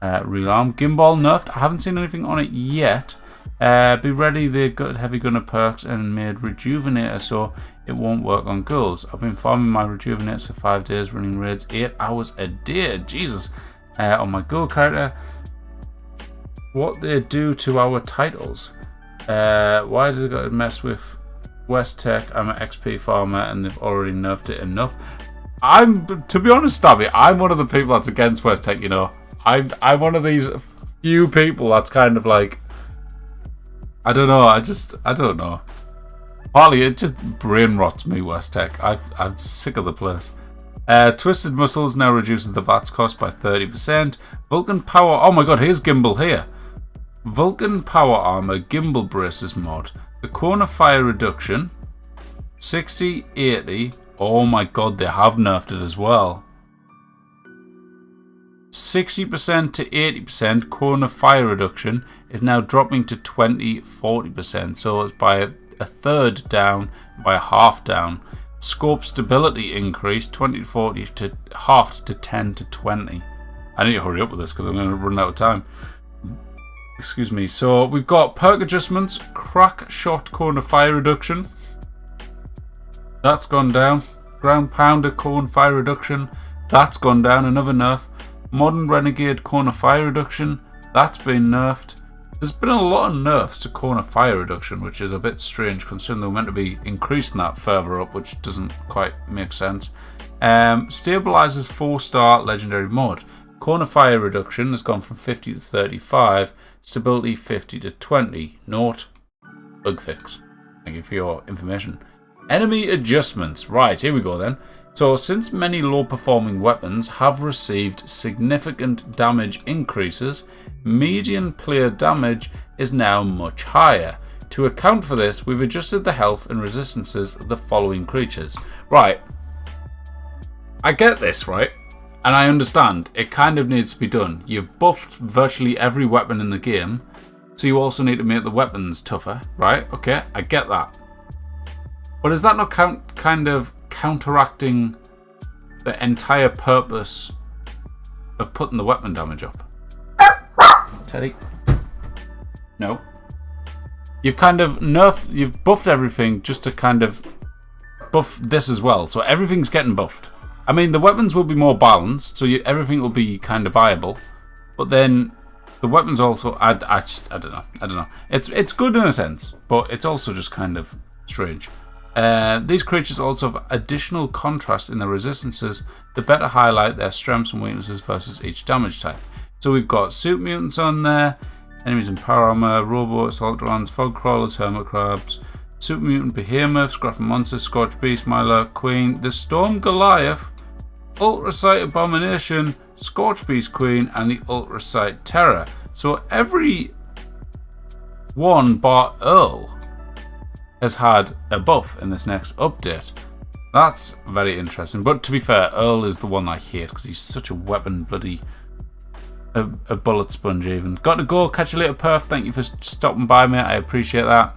rearm. Gimbal nerfed. I haven't seen anything on it yet. Be ready, they got Heavy Gunner perks and made Rejuvenator, so it won't work on girls. I've been farming my Rejuvenators for 5 days, running raids 8 hours a day. Jesus. On my girl character. What they do to our titles. Why do they got to mess with West Tech? I'm an XP farmer and they've already nerfed it enough. To be honest, Stabby, I'm one of the people that's against West Tech, you know. I'm one of these few people that's kind of like, I don't know, I don't know. Partly it just brain rots me, West Tech. I'm sick of the place. Twisted Muscles now reduces the VATS cost by 30%. Vulcan Power, oh my god, here's Gimbal here. Vulcan Power Armor Gimbal Braces mod. The corner fire reduction, 60, 80. Oh my god, they have nerfed it as well. 60% to 80% corner fire reduction is now dropping to 20-40%. So it's by a third down, by a half down. Scope stability increase 20 to 40 to half to 10 to 20. I need to hurry up with this because I'm going to run out of time. Excuse me. So we've got perk adjustments, crack shot corner fire reduction. That's gone down. Ground pounder corner fire reduction. That's gone down. Another nerf. Modern renegade corner fire reduction. That's been nerfed. There's been a lot of nerfs to corner fire reduction, which is a bit strange considering they were meant to be increasing that further up, which doesn't quite make sense. Stabilizes 4-star legendary mod. Corner fire reduction has gone from 50 to 35. Stability 50 to 20. Note. Bug fix. Thank you for your information. Enemy adjustments. Right, here we go then. So, since many low-performing weapons have received significant damage increases, median player damage is now much higher. To account for this, we've adjusted the health and resistances of the following creatures. Right. I get this, right? And I understand. It kind of needs to be done. You've buffed virtually every weapon in the game, so you also need to make the weapons tougher, right? Okay, I get that. But is that not kind of counteracting the entire purpose of putting the weapon damage up? Teddy? No. You've kind of you've buffed everything just to kind of buff this as well. So everything's getting buffed. I mean, the weapons will be more balanced, so everything will be kind of viable. But then the weapons also, I don't know. It's good in a sense, but it's also just kind of strange. These creatures also have additional contrast in their resistances to better highlight their strengths and weaknesses versus each damage type. So we've got suit mutants on there, enemies in power armor, robots, Ultrons, fog crawlers, hermit crabs, super mutant behemoths, Graffin monsters, Scorch Beast, Myla, Queen, the Storm Goliath, Ultra Sight Abomination, Scorch Beast Queen, and the Ultra Sight Terror. So every one bar Earl has had a buff in this next update. That's very interesting. But to be fair, Earl is the one I hate because he's such a weapon bloody a bullet sponge even. Got to go. Catch you later, Perf. Thank you for stopping by, mate. I appreciate that.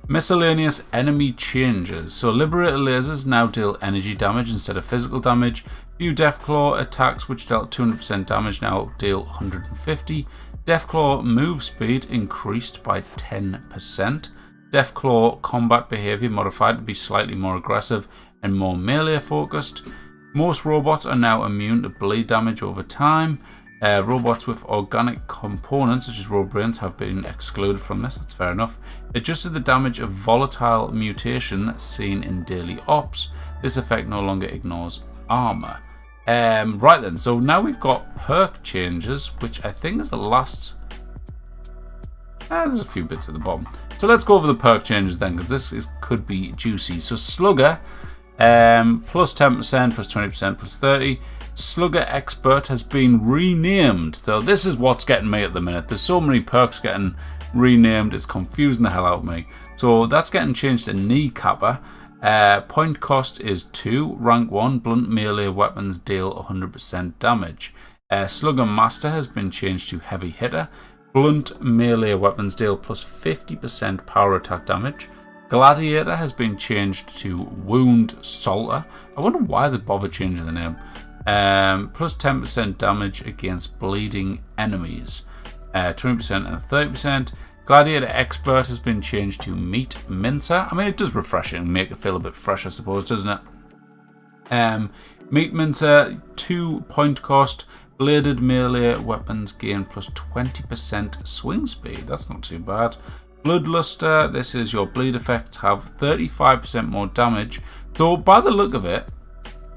Miscellaneous enemy changes. So Liberator lasers now deal energy damage instead of physical damage. Few Deathclaw attacks which dealt 200% damage now deal 150. Deathclaw move speed increased by 10%. Deathclaw combat behavior modified to be slightly more aggressive and more melee focused. Most robots are now immune to bleed damage over time. Robots with organic components such as robobrains have been excluded from this. That's fair enough. Adjusted the damage of volatile mutation seen in daily ops. This effect no longer ignores armor. Right then, so now we've got perk changes, which I think is the last. There's a few bits at the bottom. So let's go over the perk changes then, because this could be juicy. So Slugger, plus 10%, plus 20%, plus 30. Slugger Expert has been renamed. So this is what's getting me at the minute. There's so many perks getting renamed, it's confusing the hell out of me. So that's getting changed to Knee Capper. Point cost is 2. Rank 1, blunt melee weapons deal 100% damage. Slugger Master has been changed to Heavy Hitter. Blunt melee weapons deal plus 50% power attack damage. Gladiator has been changed to Wound Salter. I wonder why they bother changing the name. Plus 10% damage against bleeding enemies. 20% and 30%. Gladiator Expert has been changed to Meat Mincer. I mean, it does refresh it and make it feel a bit fresh, I suppose, doesn't it? Meat Mincer, 2 point cost. Bladed melee weapons gain plus 20% swing speed. That's not too bad. Bloodluster, this is your bleed effects have 35% more damage. Though, by the look of it,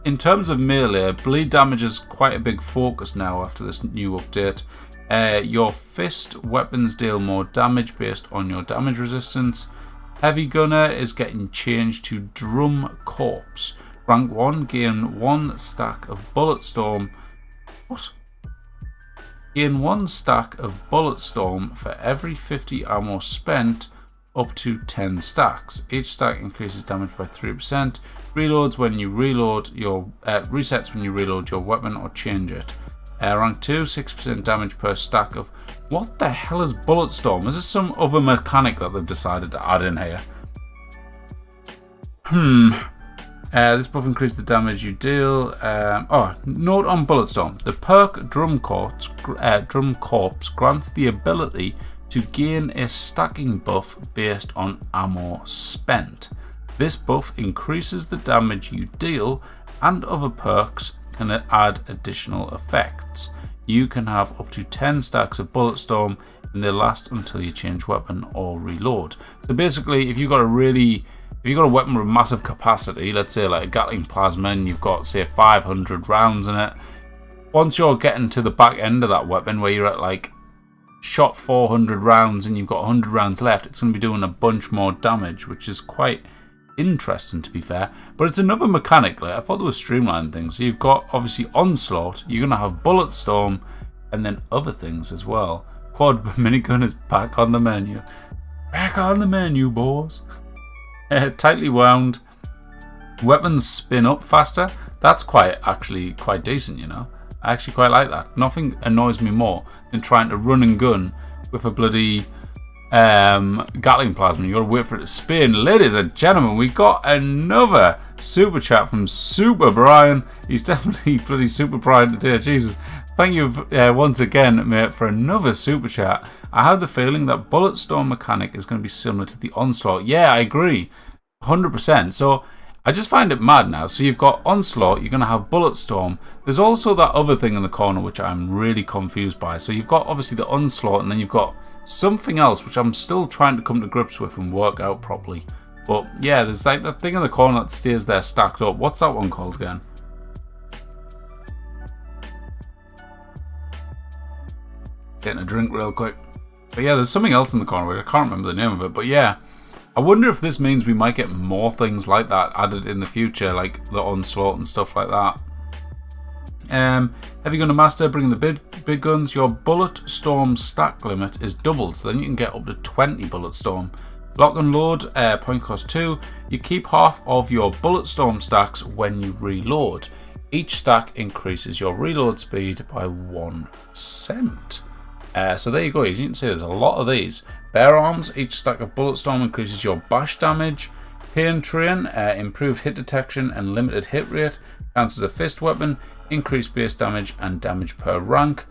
in terms of melee, bleed damage is quite a big focus now after this new update. Your fist weapons deal more damage based on your damage resistance. Heavy Gunner is getting changed to Drum Corpse. Rank 1, gain 1 stack of Bulletstorm. What? Gain 1 stack of Bulletstorm for every 50 ammo spent, up to 10 stacks. Each stack increases damage by 3%. Reloads when you reload your resets when you reload your weapon or change it. Rank 2, 6% damage per stack of... What the hell is Bulletstorm? Is this some other mechanic that they've decided to add in here? This buff increases the damage you deal. Note on Bulletstorm. The perk Drum Corpse grants the ability to gain a stacking buff based on ammo spent. This buff increases the damage you deal, and other perks can add additional effects. You can have up to 10 stacks of Bulletstorm, and they last until you change weapon or reload. So basically, if you've got a weapon with massive capacity, let's say like a Gatling Plasma, and you've got say 500 rounds in it, once you're getting to the back end of that weapon where you're at like shot 400 rounds and you've got 100 rounds left, it's going to be doing a bunch more damage, which is quite interesting to be fair. But it's another mechanic. Like, I thought there was streamlined things. So you've got obviously Onslaught, you're going to have Bulletstorm, and then other things as well. Quad minigun is back on the menu. Back on the menu, boys. Tightly wound. Weapons spin up faster. That's actually quite decent, you know. I actually quite like that. Nothing annoys me more than trying to run and gun with a bloody Gatling Plasma. You gotta wait for it to spin. Ladies and gentlemen, we got another super chat from Super Brian. He's definitely bloody Super Brian today. Jesus. Thank you once again, mate, for another super chat. I had the feeling that Bulletstorm mechanic is going to be similar to the Onslaught. Yeah, I agree. 100%. So I just find it mad now. So you've got Onslaught, you're going to have Bulletstorm. There's also that other thing in the corner which I'm really confused by. So you've got obviously the Onslaught, and then you've got something else which I'm still trying to come to grips with and work out properly. But yeah, there's like that thing in the corner that stays there stacked up. What's that one called again? Getting a drink real quick. But yeah, there's something else in the corner which I can't remember the name of it. But yeah, I wonder if this means we might get more things like that added in the future, like the Onslaught and stuff like that. Heavy Gunner Master, bringing the big guns. Your Bulletstorm stack limit is doubled, so then you can get up to 20 Bulletstorm. Lock and load, point cost 2. You keep half of your Bulletstorm stacks when you reload. Each stack increases your reload speed by 1%. So there you go, as you can see there's a lot of these. Bare Arms, each stack of Bulletstorm increases your bash damage. Pain Train, improved hit detection and limited hit rate. Counts as a fist weapon, increased base damage and damage per rank.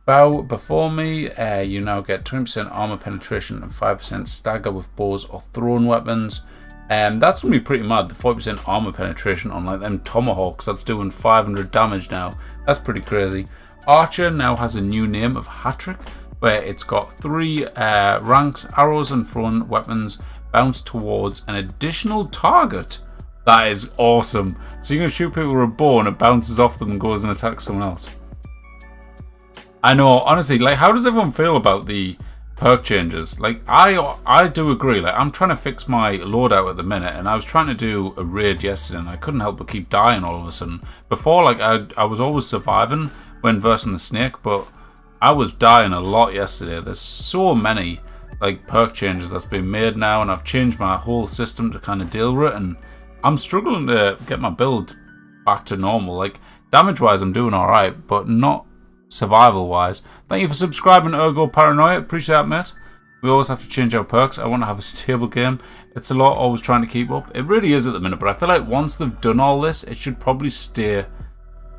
Bow Before Me, you now get 20% armor penetration and 5% stagger with bows or thrown weapons. That's going to be pretty mad, the 40% armor penetration on like them tomahawks. That's doing 500 damage now. That's pretty crazy. Archer now has a new name of Hattrick, where it's got 3 ranks. Arrows and thrown weapons bounce towards an additional target. That is awesome. So you're going to shoot people with a bow and it bounces off them and goes and attacks someone else. I know, honestly, like, how does everyone feel about the perk changes. Like, I do agree. Like, I'm trying to fix my loadout at the minute, and I was trying to do a raid yesterday, and I couldn't help but keep dying all of a sudden. Before, like, I was always surviving when versing the snake, but I was dying a lot yesterday. There's so many, like, perk changes that's been made now, and I've changed my whole system to kind of deal with it, and I'm struggling to get my build back to normal. Like, damage-wise, I'm doing alright, but not survival-wise. Thank you for subscribing to Ergo Paranoia. Appreciate that, mate. We always have to change our perks. I want to have a stable game. It's a lot, always trying to keep up. It really is at the minute, but I feel like once they've done all this, it should probably stay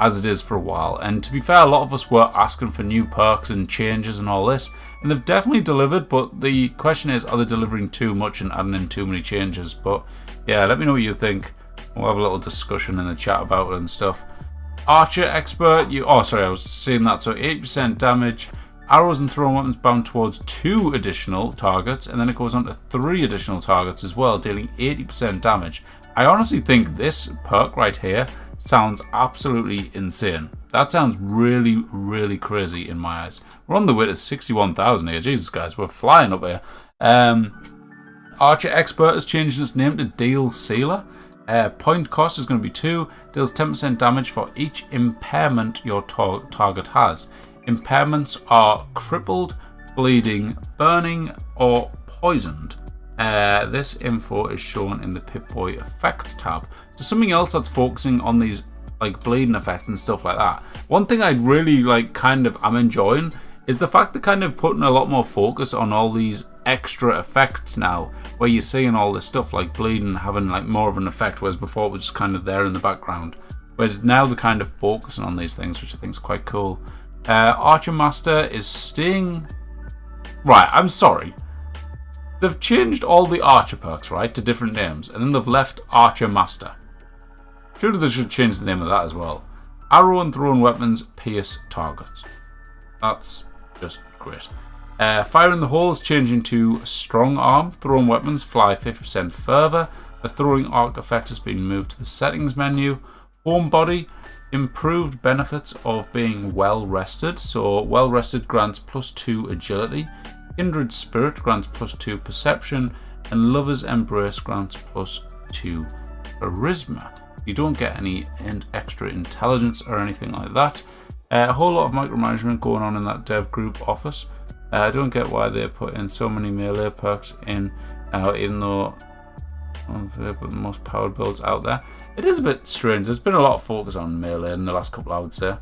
as it is for a while. And to be fair, a lot of us were asking for new perks and changes and all this, and they've definitely delivered, but the question is, are they delivering too much and adding in too many changes? But yeah, let me know what you think. We'll have a little discussion in the chat about it and stuff. Archer expert, I was saying that. So 8% damage, arrows and thrown weapons bound towards 2 additional targets, and then it goes on to 3 additional targets as well, dealing 80% damage. I honestly think this perk right here sounds absolutely insane. That sounds really, really crazy in my eyes. We're on the way to 61,000 here. Jesus, guys, we're flying up here. Archer expert has changed its name to Deal Sealer. Point cost is going to be 2. Deals 10% damage for each impairment your target has. Impairments are crippled, bleeding, burning, or poisoned. This info is shown in the Pip-Boy effect tab. So something else that's focusing on these like bleeding effects and stuff like that. One thing I really I'm enjoying is the fact they're kind of putting a lot more focus on all these extra effects now, where you're seeing all this stuff like bleeding having like more of an effect, whereas before it was just kind of there in the background. Whereas now they're kind of focusing on these things, which I think is quite cool. Archer Master is staying... Right, I'm sorry. They've changed all the Archer perks, right, to different names, and then they've left Archer Master. Surely they should change the name of that as well. Arrow and thrown weapons pierce targets. That's just great. Fire in the hole is changing to strong arm. Thrown weapons fly 50% further. The throwing arc effect has been moved to the settings menu. Home body, improved benefits of being well rested. So well rested grants +2 agility. Kindred spirit grants +2 perception, and lover's embrace grants +2 charisma. You don't get any extra intelligence or anything like that. A whole lot of micromanagement going on in that dev group office. I don't get why they put in so many melee perks in now, even though they put the most powered builds out there. It is a bit strange. There's been a lot of focus on melee in the last couple, I would say.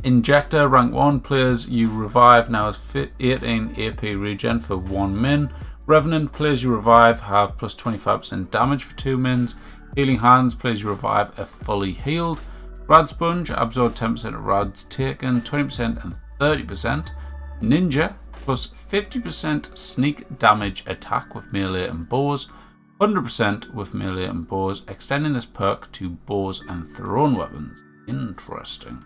Injector, rank 1, players you revive now has 18 AP regen for 1 min. Revenant, players you revive have plus 25% damage for 2 mins. Healing Hands, players you revive are fully healed. Rad Sponge, absorb 10% of rads taken, 20% and 30%. Ninja, plus 50% sneak damage attack with melee and bows, 100% with melee and bows, extending this perk to bows and thrown weapons. Interesting.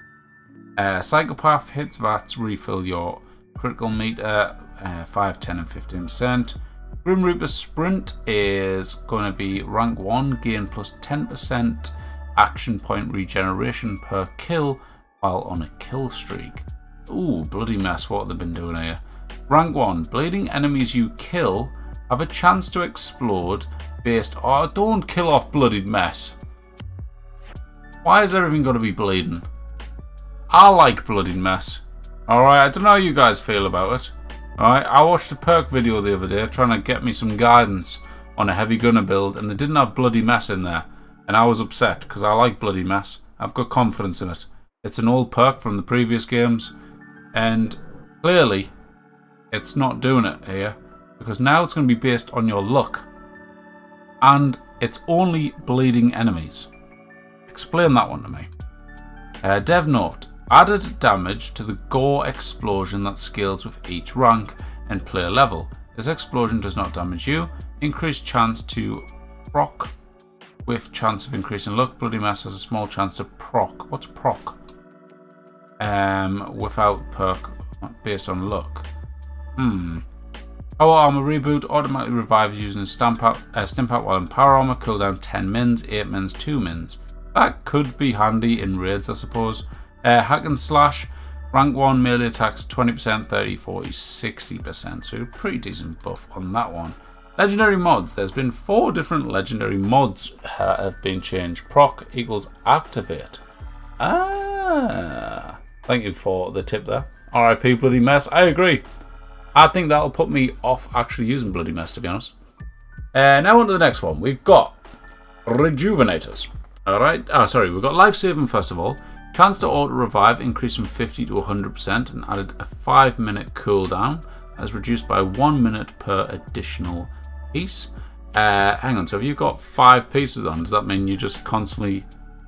Psychopath hits VATS refill your critical meter 5, 10 and 15%. Grim Reaper Sprint is going to be rank 1, gain plus 10% action point regeneration per kill while on a kill streak. Ooh, bloody mess, what have they been doing here? Rank 1, bleeding enemies you kill have a chance to explode based... Oh, don't kill off bloodied mess. Why is everything got to be bleeding? I like bloodied mess. Alright, I don't know how you guys feel about it. Alright, I watched a Perk video the other day trying to get me some guidance on a heavy gunner build, and they didn't have bloody mess in there. And I was upset because I like bloody mess. I've got confidence in it. It's an old perk from the previous games, and clearly it's not doing it here because now it's going to be based on your luck, and it's only bleeding enemies. Explain that one to me. Dev note: added damage to the gore explosion that scales with each rank and player level. This explosion does not damage you. Increased chance to proc with chance of increasing luck. Bloody mess has a small chance to proc. What's proc? Without perk based on luck. Power armor reboot automatically revives using a stimp out while in power armor. Cooldown 10 mins, 8 mins, 2 mins. That could be handy in raids, I suppose. Hack and slash. Rank 1 melee attacks 20%, 30, 40, 60%. So a pretty decent buff on that one. Legendary mods. There's been 4 different legendary mods have been changed. Proc equals activate. Thank you for the tip there. RIP Bloody Mess. I agree. I think that'll put me off actually using Bloody Mess, to be honest. Now on to the next one. We've got Rejuvenators. Alright. We've got Life Saving first of all. Chance to auto revive increased from 50 to 100% and added a 5-minute cooldown. That's reduced by 1 minute per additional piece. Hang on, so if you've got 5 pieces on, does that mean you're just constantly,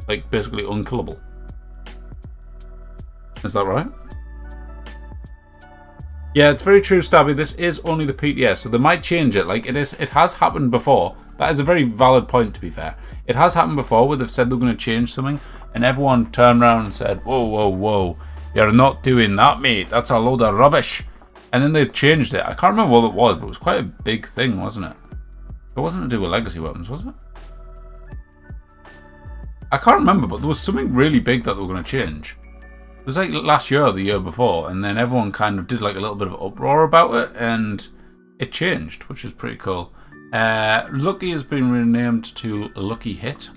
like, basically unkillable? Is that right? Yeah, it's very true, Stabby. This is only the PTS, so they might change it. Like, it has happened before. That is a very valid point, to be fair. It has happened before where they've said they're going to change something, and everyone turned around and said, whoa, whoa, whoa, you're not doing that, mate. That's a load of rubbish. And then they changed it. I can't remember what it was, but it was quite a big thing, wasn't it? It wasn't to do with legacy weapons, was it? I can't remember, but there was something really big that they were going to change. It was like last year or the year before, and then everyone kind of did like a little bit of uproar about it, and it changed, which is pretty cool. Lucky has been renamed to Lucky Hit.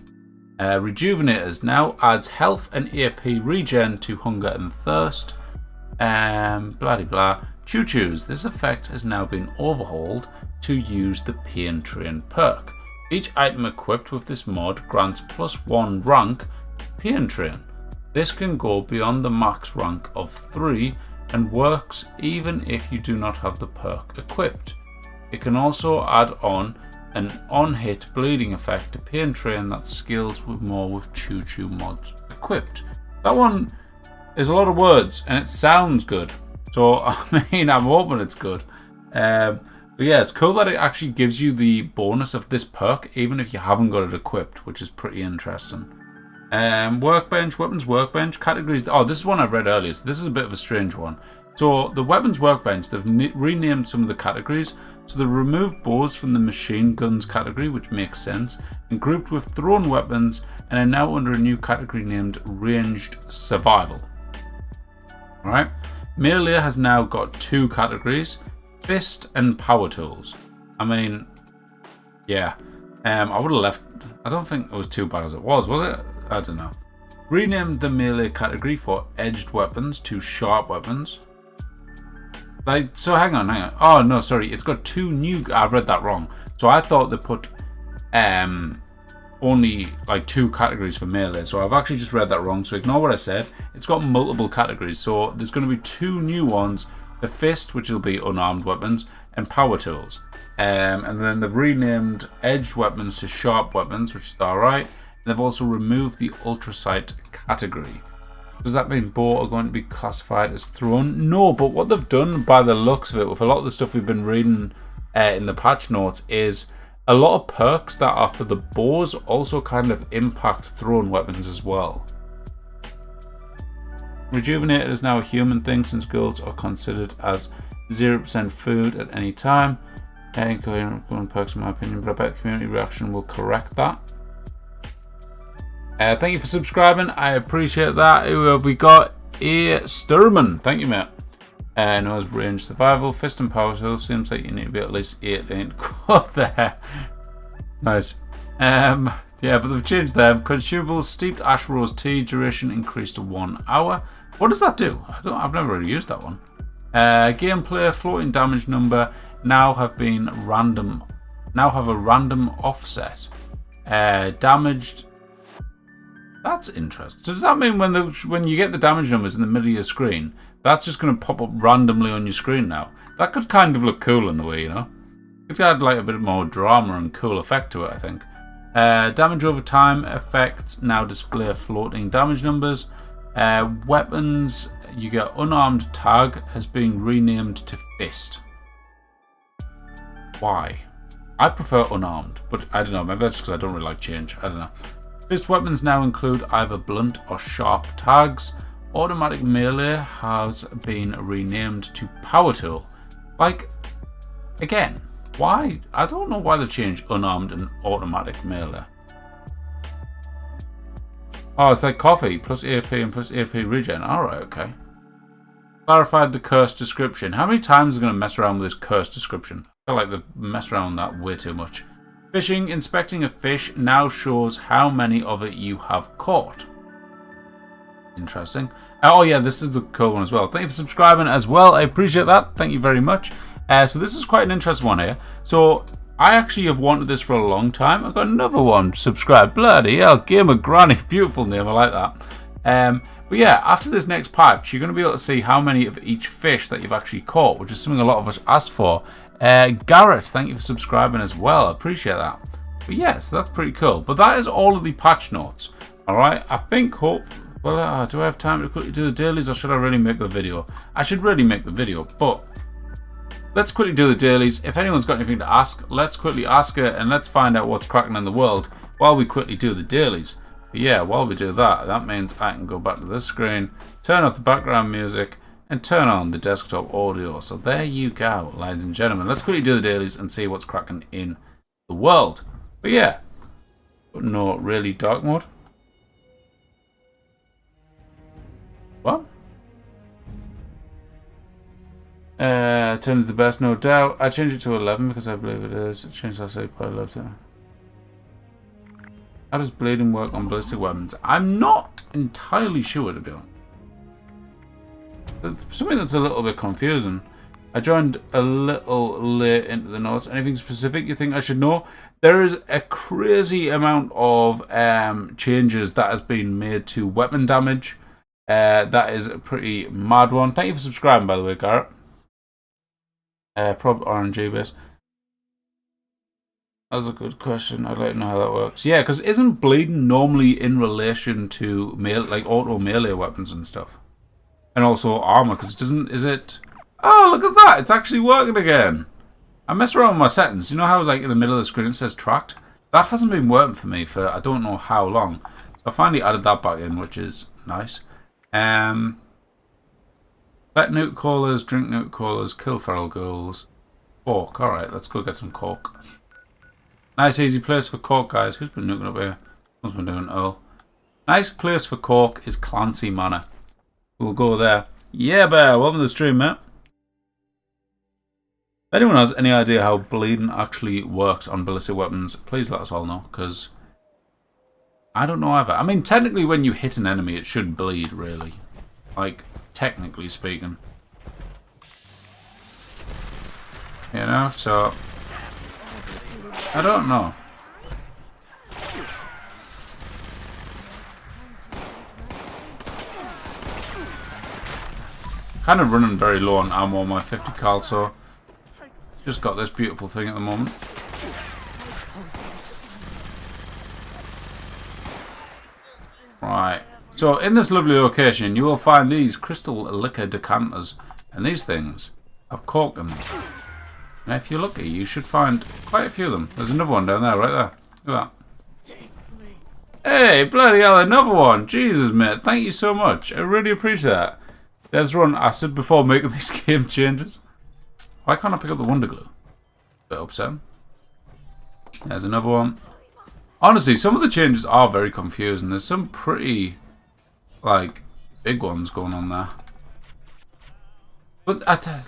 Rejuvenators now adds health and AP regen to hunger and thirst. Blah blah. Choo-choos. This effect has now been overhauled to use the Pain Train perk. Each item equipped with this mod grants +1 rank to Pain Train. This can go beyond the max rank of 3 and works even if you do not have the perk equipped. It can also add on an on-hit bleeding effect to Pain Train that scales with more with Choo-choo mods equipped. That one is a lot of words and it sounds good. So, I mean, I'm hoping it's good. But yeah, it's cool that it actually gives you the bonus of this perk even if you haven't got it equipped, which is pretty interesting. Workbench, weapons workbench, categories. Oh, this is one I read earlier, so this is a bit of a strange one. So the weapons workbench, they've renamed some of the categories. So they removed bows from the machine guns category, which makes sense, and grouped with thrown weapons, and are now under a new category named ranged survival. Alright, melee has now got 2 categories, fist and power tools. I mean, yeah, I would have left. I don't think it was too bad as it was it? I don't know. Renamed the melee category for edged weapons to sharp weapons. Like, so hang on. Oh no, sorry, it's got 2 new. I read that wrong. So I thought they put only like 2 categories for melee. So I've actually just read that wrong. So ignore what I said. It's got multiple categories. So there's going to be 2 new ones: the fist, which will be unarmed weapons, and power tools. And then they've renamed edged weapons to sharp weapons, which is alright. They've also removed the ultrasight category. Does that mean bow are going to be classified as thrown? No, but what they've done by the looks of it, with a lot of the stuff we've been reading in the patch notes, is a lot of perks that are for the bows also kind of impact thrown weapons as well. Rejuvenated is now a human thing since girls are considered as 0% food at any time. Incoherent perks in my opinion, but I bet community reaction will correct that. Thank you for subscribing. I appreciate that. Who have we got? A Sturman. Thank you, mate. Knows range survival, fist and power tools. Seems like you need to be at least 18. What the heck? Nice. Yeah, but they've changed them. Consumables, steeped ash rose tea duration increased to 1 hour. What does that do? I've never really used that one. Gameplay, floating damage number now have a random offset. Damaged. That's interesting. So does that mean when you get the damage numbers in the middle of your screen, that's just going to pop up randomly on your screen now? That could kind of look cool in a way, you know? If you had like a bit more drama and cool effect to it, I think. Damage over time effects now display floating damage numbers. Weapons, you get unarmed tag has been renamed to fist. Why? I prefer unarmed, but I don't know. Maybe that's because I don't really like change. I don't know. Fist weapons now include either blunt or sharp tags. Automatic melee has been renamed to power tool. Like, again, why? I don't know why they changed unarmed and automatic melee. Oh, it's like coffee plus AP and plus AP regen. Alright, okay. Clarified the curse description. How many times are going to mess around with this curse description? I feel like they've messed around with that way too much. Fishing. Inspecting a fish now shows how many of it you have caught. Interesting. Oh yeah, this is the cool one as well. Thank you for subscribing as well. I appreciate that. Thank you very much. So this is quite an interesting one here. So I actually have wanted this for a long time. I've got another one. Subscribe. Bloody hell. Gamer Granny. Beautiful name. I like that. But yeah, after this next patch, you're going to be able to see how many of each fish that you've actually caught, which is something a lot of us asked for. Garrett, thank you for subscribing as well. I appreciate that. But yeah, so that's pretty cool. But that is all of the patch notes. Alright, I think, well, do I have time to quickly do the dailies, or should I really make the video? I should really make the video, but let's quickly do the dailies. If anyone's got anything to ask, let's quickly ask it, and let's find out what's cracking in the world while we quickly do the dailies. But yeah, while we do that, that means I can go back to this screen, turn off the background music, and turn on the desktop audio. So there you go, ladies and gentlemen. Let's quickly do the dailies and see what's cracking in the world. But yeah, no really dark mode. What? Turn to the best, no doubt. I changed it to 11 because I believe it is. I changed that save quite a lot. How does bleeding work on ballistic weapons? I'm not entirely sure, to be honest. Something that's a little bit confusing. I joined a little late into the notes. Anything specific you think I should know? There is a crazy amount of changes that has been made to weapon damage. That is a pretty mad one. Thank you for subscribing, by the way, Garrett. Prob RNG base. That's a good question. I'd like to know how that works. Yeah, because isn't bleeding normally in relation to like auto melee weapons and stuff, and also armor? Because it doesn't. Is it? Oh, look at that! It's actually working again. I mess around with my settings. You know how like in the middle of the screen it says tracked? That hasn't been working for me for I don't know how long. So I finally added that back in, which is nice. Let nuke callers, drink nuke callers, kill feral ghouls. Cork. All right, let's go get some cork. Nice easy place for cork, guys. Who's been nuking up here? Who's been doing Earl? Nice place for cork is Clancy Manor. We'll go there. Yeah, bear. Welcome to the stream, mate. If anyone has any idea how bleeding actually works on ballistic weapons, please let us all know, because I don't know either. I mean, technically when you hit an enemy, it should bleed, really. Like, technically speaking. You know, so I don't know. Kind of running very low on ammo on my 50 cal, so just got this beautiful thing at the moment. Right. So in this lovely location, you will find these crystal liquor decanters, and these things have cork in them. And if you're lucky, you should find quite a few of them. There's another one down there, right there. Look at that. Hey, bloody hell, another one. Jesus, mate. Thank you so much. I really appreciate that. There's one I said before making these game changes. Why can't I pick up the Wonder Glue? Bit upset. There's another one. Honestly, some of the changes are very confusing. There's some pretty, like, big ones going on there. But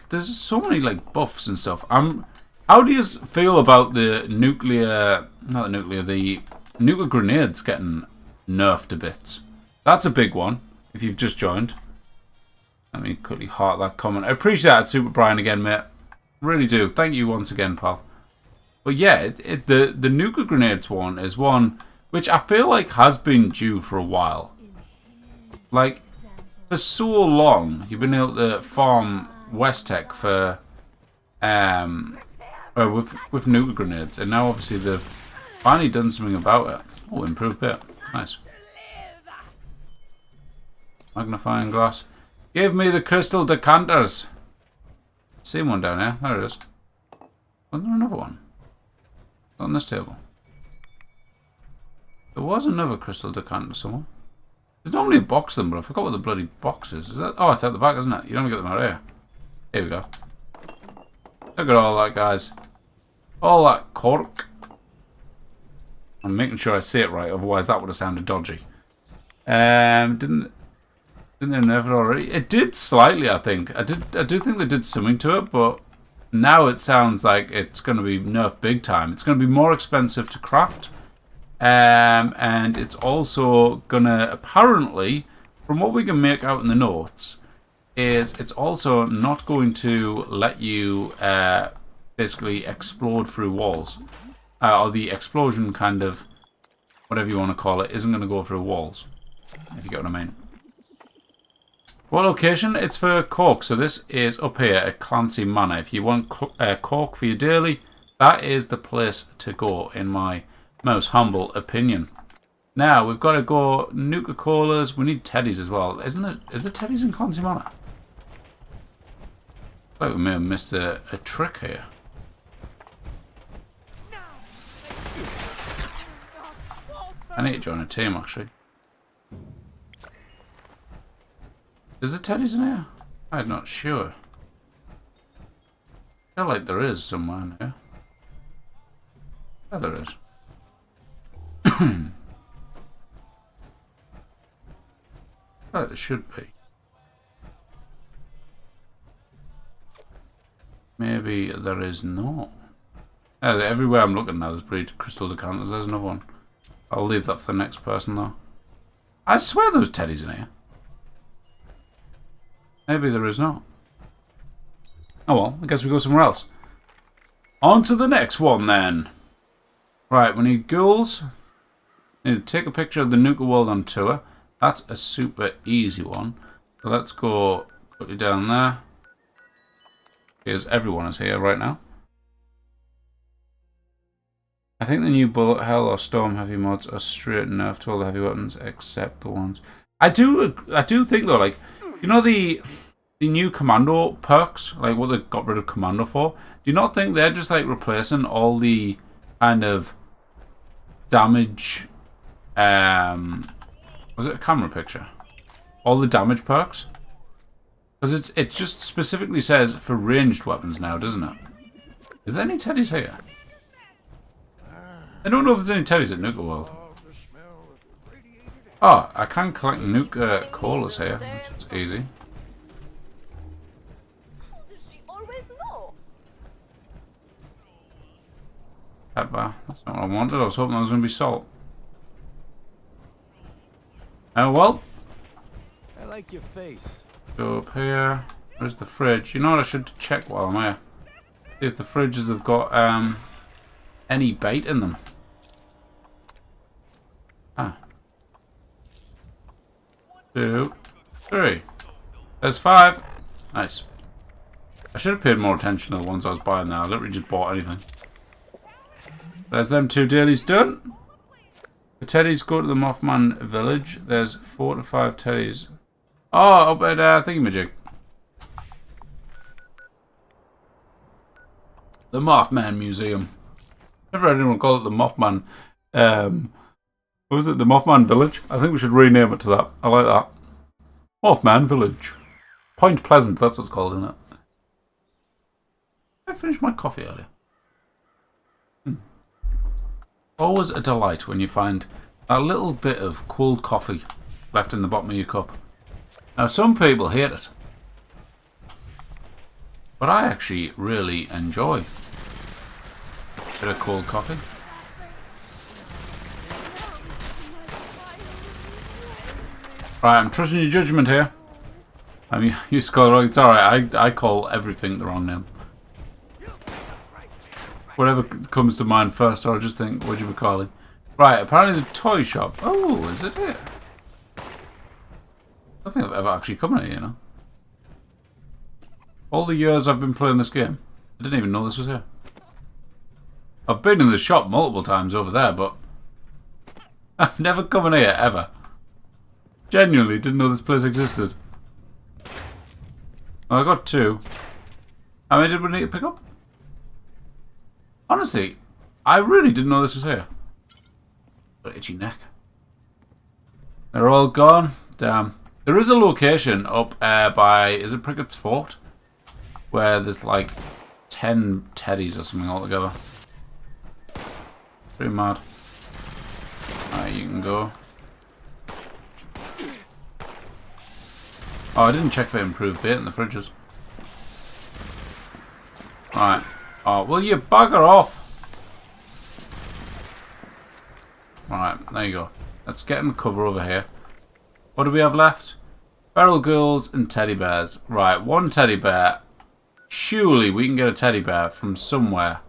there's so many like buffs and stuff. How do you feel about the nuclear grenades getting nerfed to bits? That's a big one. If you've just joined, let me quickly heart that comment. I appreciate that, Super Brian, again, mate. Really do. Thank you once again, pal. But yeah, the nuclear grenades one is one which I feel like has been due for a while. Like, for so long, you've been able to farm West Tech for with nuclear grenades, and now obviously they've finally done something about it. Oh, improved bit. Nice. Magnifying glass. Give me the crystal decanters. Same one down here. There it is. Wasn't there another one? On this table. There was another crystal decanter somewhere. There's normally a box of them, but I forgot what the bloody box is. Is that? Oh, it's at the back, isn't it? You don't get them out here. Here we go. Look at all that, guys. All that cork. I'm making sure I say it right, otherwise that would have sounded dodgy. Didn't Didn't they nerf it already? It did slightly, I think. I do think they did something to it, but now it sounds like it's going to be nerfed big time. It's going to be more expensive to craft. And it's also going to, apparently, from what we can make out in the notes, is it's also not going to let you basically explode through walls. Or the explosion kind of, whatever you want to call it, isn't going to go through walls. If you get what I mean. What location? It's for Cork. So this is up here at Clancy Manor. If you want Cork for your daily, that is the place to go, in my most humble opinion. Now, we've got to go Nuka-Colas. We need teddies as well. Isn't it? Is there teddies in Clancy Manor? I think we may have missed a trick here. I need to join a team, actually. Is there teddies in here? I'm not sure. I feel like there is somewhere in here. Yeah, there is. Like there should be. Maybe there is not. Yeah, everywhere I'm looking now, there's pretty crystal decanters. There's another one. I'll leave that for the next person, though. I swear there was teddies in here. Maybe there is not. Oh well, I guess we go somewhere else. On to the next one, then. Right, we need ghouls. Need to take a picture of the Nuka World on tour. That's a super easy one. So let's go quickly down there. Because everyone is here right now. I think the new bullet hell or storm heavy mods are straight nerfed to all the heavy weapons except the ones. I do think though, like, you know the new commando perks, like what they got rid of commando for? Do you not think they're just like replacing all the kind of damage? Was it a camera picture? All the damage perks? Because it just specifically says for ranged weapons now, doesn't it? Is there any teddies here? I don't know if there's any teddies at Nuka World. Oh, I can collect Nuka Colas here, which is easy. Pepper. That's not what I wanted. I was hoping there was going to be salt. Oh well. I like your face. Go up here. Where's the fridge? You know what? I should check while I'm here. See if the fridges have got any bait in them. Ah. 2, 3. There's 5. Nice. I should have paid more attention to the ones I was buying there. I literally just bought anything. There's them 2 dailies done. The teddies go to the Mothman village. There's 4 to 5 teddies. Oh, up at thingamajig. The Mothman Museum. Never heard anyone call it the Mothman. What was it? The Mothman Village? I think we should rename it to that. I like that. Mothman Village. Point Pleasant, that's what it's called, isn't it? I finished my coffee earlier. Always a delight when you find a little bit of cold coffee left in the bottom of your cup. Now, some people hate it, but I actually really enjoy a bit of cold coffee. Right, I'm trusting your judgment here. I mean, you used to call it wrong. It's alright, I call everything the wrong name. Whatever comes to mind first, or I just think, what do you be calling? Right, apparently the toy shop. Oh, is it here? I don't think I've ever actually come in here, you know. All the years I've been playing this game, I didn't even know this was here. I've been in the shop multiple times over there, but I've never come in here, ever. Genuinely didn't know this place existed. Well, I got 2. How many did we need to pick up? Honestly, I really didn't know this was here. Got an itchy neck. They're all gone. Damn. There is a location up by, is it Prickett's Fort? Where there's like 10 teddies or something altogether. Pretty mad. Alright, you can go. Oh, I didn't check for improved bait in the fridges. Right. Oh, will you bugger off? Right, there you go. Let's get in cover over here. What do we have left? Feral girls and teddy bears. Right, one teddy bear. Surely we can get a teddy bear from somewhere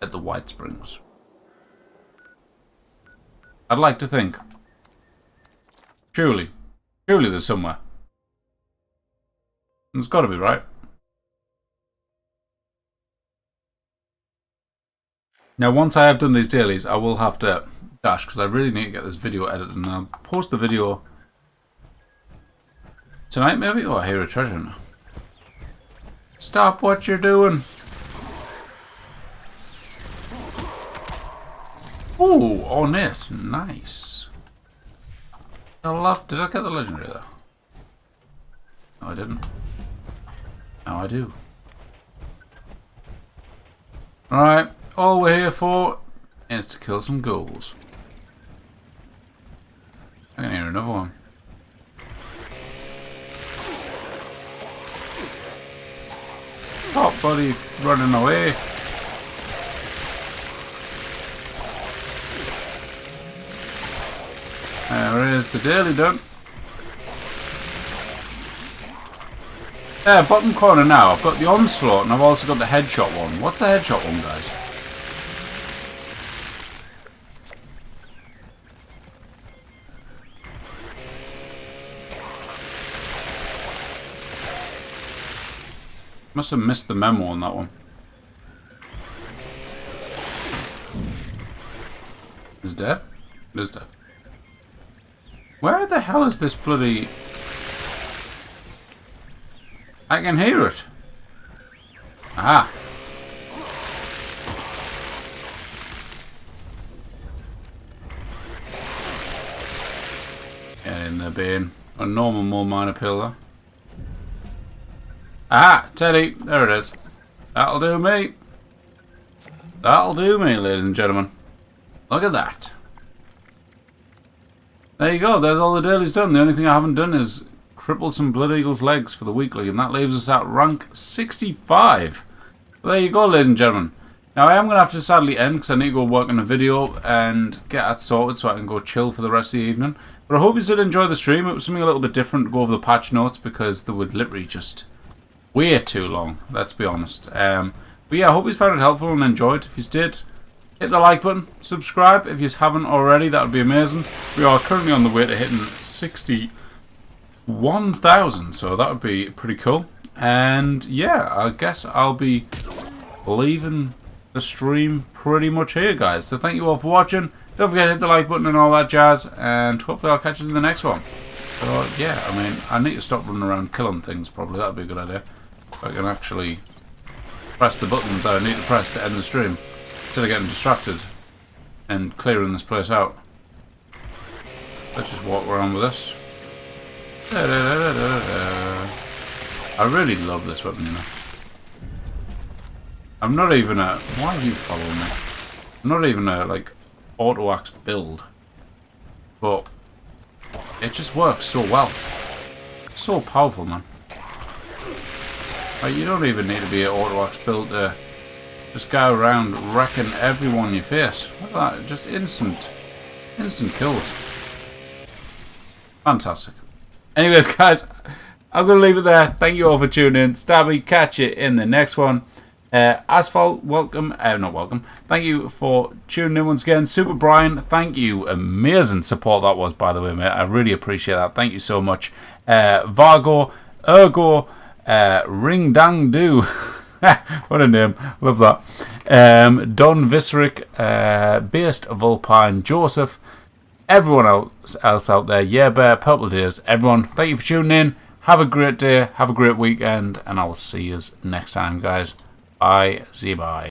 at the White Springs. I'd like to think. Surely. Surely there's somewhere. There's got to be, right? Now, once I have done these dailies, I will have to dash because I really need to get this video edited, and I'll post the video tonight, maybe? Oh, I hear a treasure now. Stop what you're doing. Ooh, on it. Nice. Did I get the legendary there? No, I didn't. Now I do. Alright, all we're here for is to kill some ghouls. I can hear another one. Stop, buddy, running away. There is the daily done. Bottom corner now. I've got the onslaught and I've also got the headshot one. What's the headshot one, guys? Must have missed the memo on that one. Is it dead? It is dead. Where the hell is this bloody... I can hear it. Aha. Get in there, Bane. A normal mole miner pillar. Ah, Teddy. There it is. That'll do me. That'll do me, ladies and gentlemen. Look at that. There you go. There's all the dailies done. The only thing I haven't done is crippled some Blood Eagle's legs for the weekly, and that leaves us at rank 65. There you go, ladies and gentlemen. Now, I am going to have to sadly end because I need to go work on a video and get that sorted so I can go chill for the rest of the evening. But I hope you did enjoy the stream. It was something a little bit different to go over the patch notes because they would literally just way too long, let's be honest. But yeah, I hope you found it helpful and enjoyed. If you did, hit the like button, subscribe if you haven't already, that would be amazing. We are currently on the way to hitting 61,000, so that would be pretty cool. And yeah, I guess I'll be leaving the stream pretty much here, guys. So thank you all for watching. Don't forget to hit the like button and all that jazz, and hopefully I'll catch you in the next one. So yeah, I mean, I need to stop running around killing things, probably. That would be a good idea. If I can actually press the buttons that I need to press to end the stream, instead of getting distracted and clearing this place out. Let's just walk around with this. I really love this weapon, you know. I'm not even a... Why are you following me? I'm not even a, like, auto-axe build. But it just works so well. It's so powerful, man. Like, you don't even need to be an auto-axe build to just go around wrecking everyone in your face. Look at that, just instant kills. Fantastic. Anyways, guys, I'm going to leave it there. Thank you all for tuning in. Stabby, catch you in the next one. Asphalt, welcome. Not welcome. Thank you for tuning in once again. Super Brian, thank you. Amazing support that was, by the way, mate. I really appreciate that. Thank you so much. Vargo, Ergo, Ring Dang Do. What a name. Love that. Don Viseric, Based Vulpine, Joseph, everyone else out there. Yeah, Bear, Purple Days, everyone. Thank you for tuning in. Have a great day. Have a great weekend. And I will see you next time, guys. Bye. See you. Bye.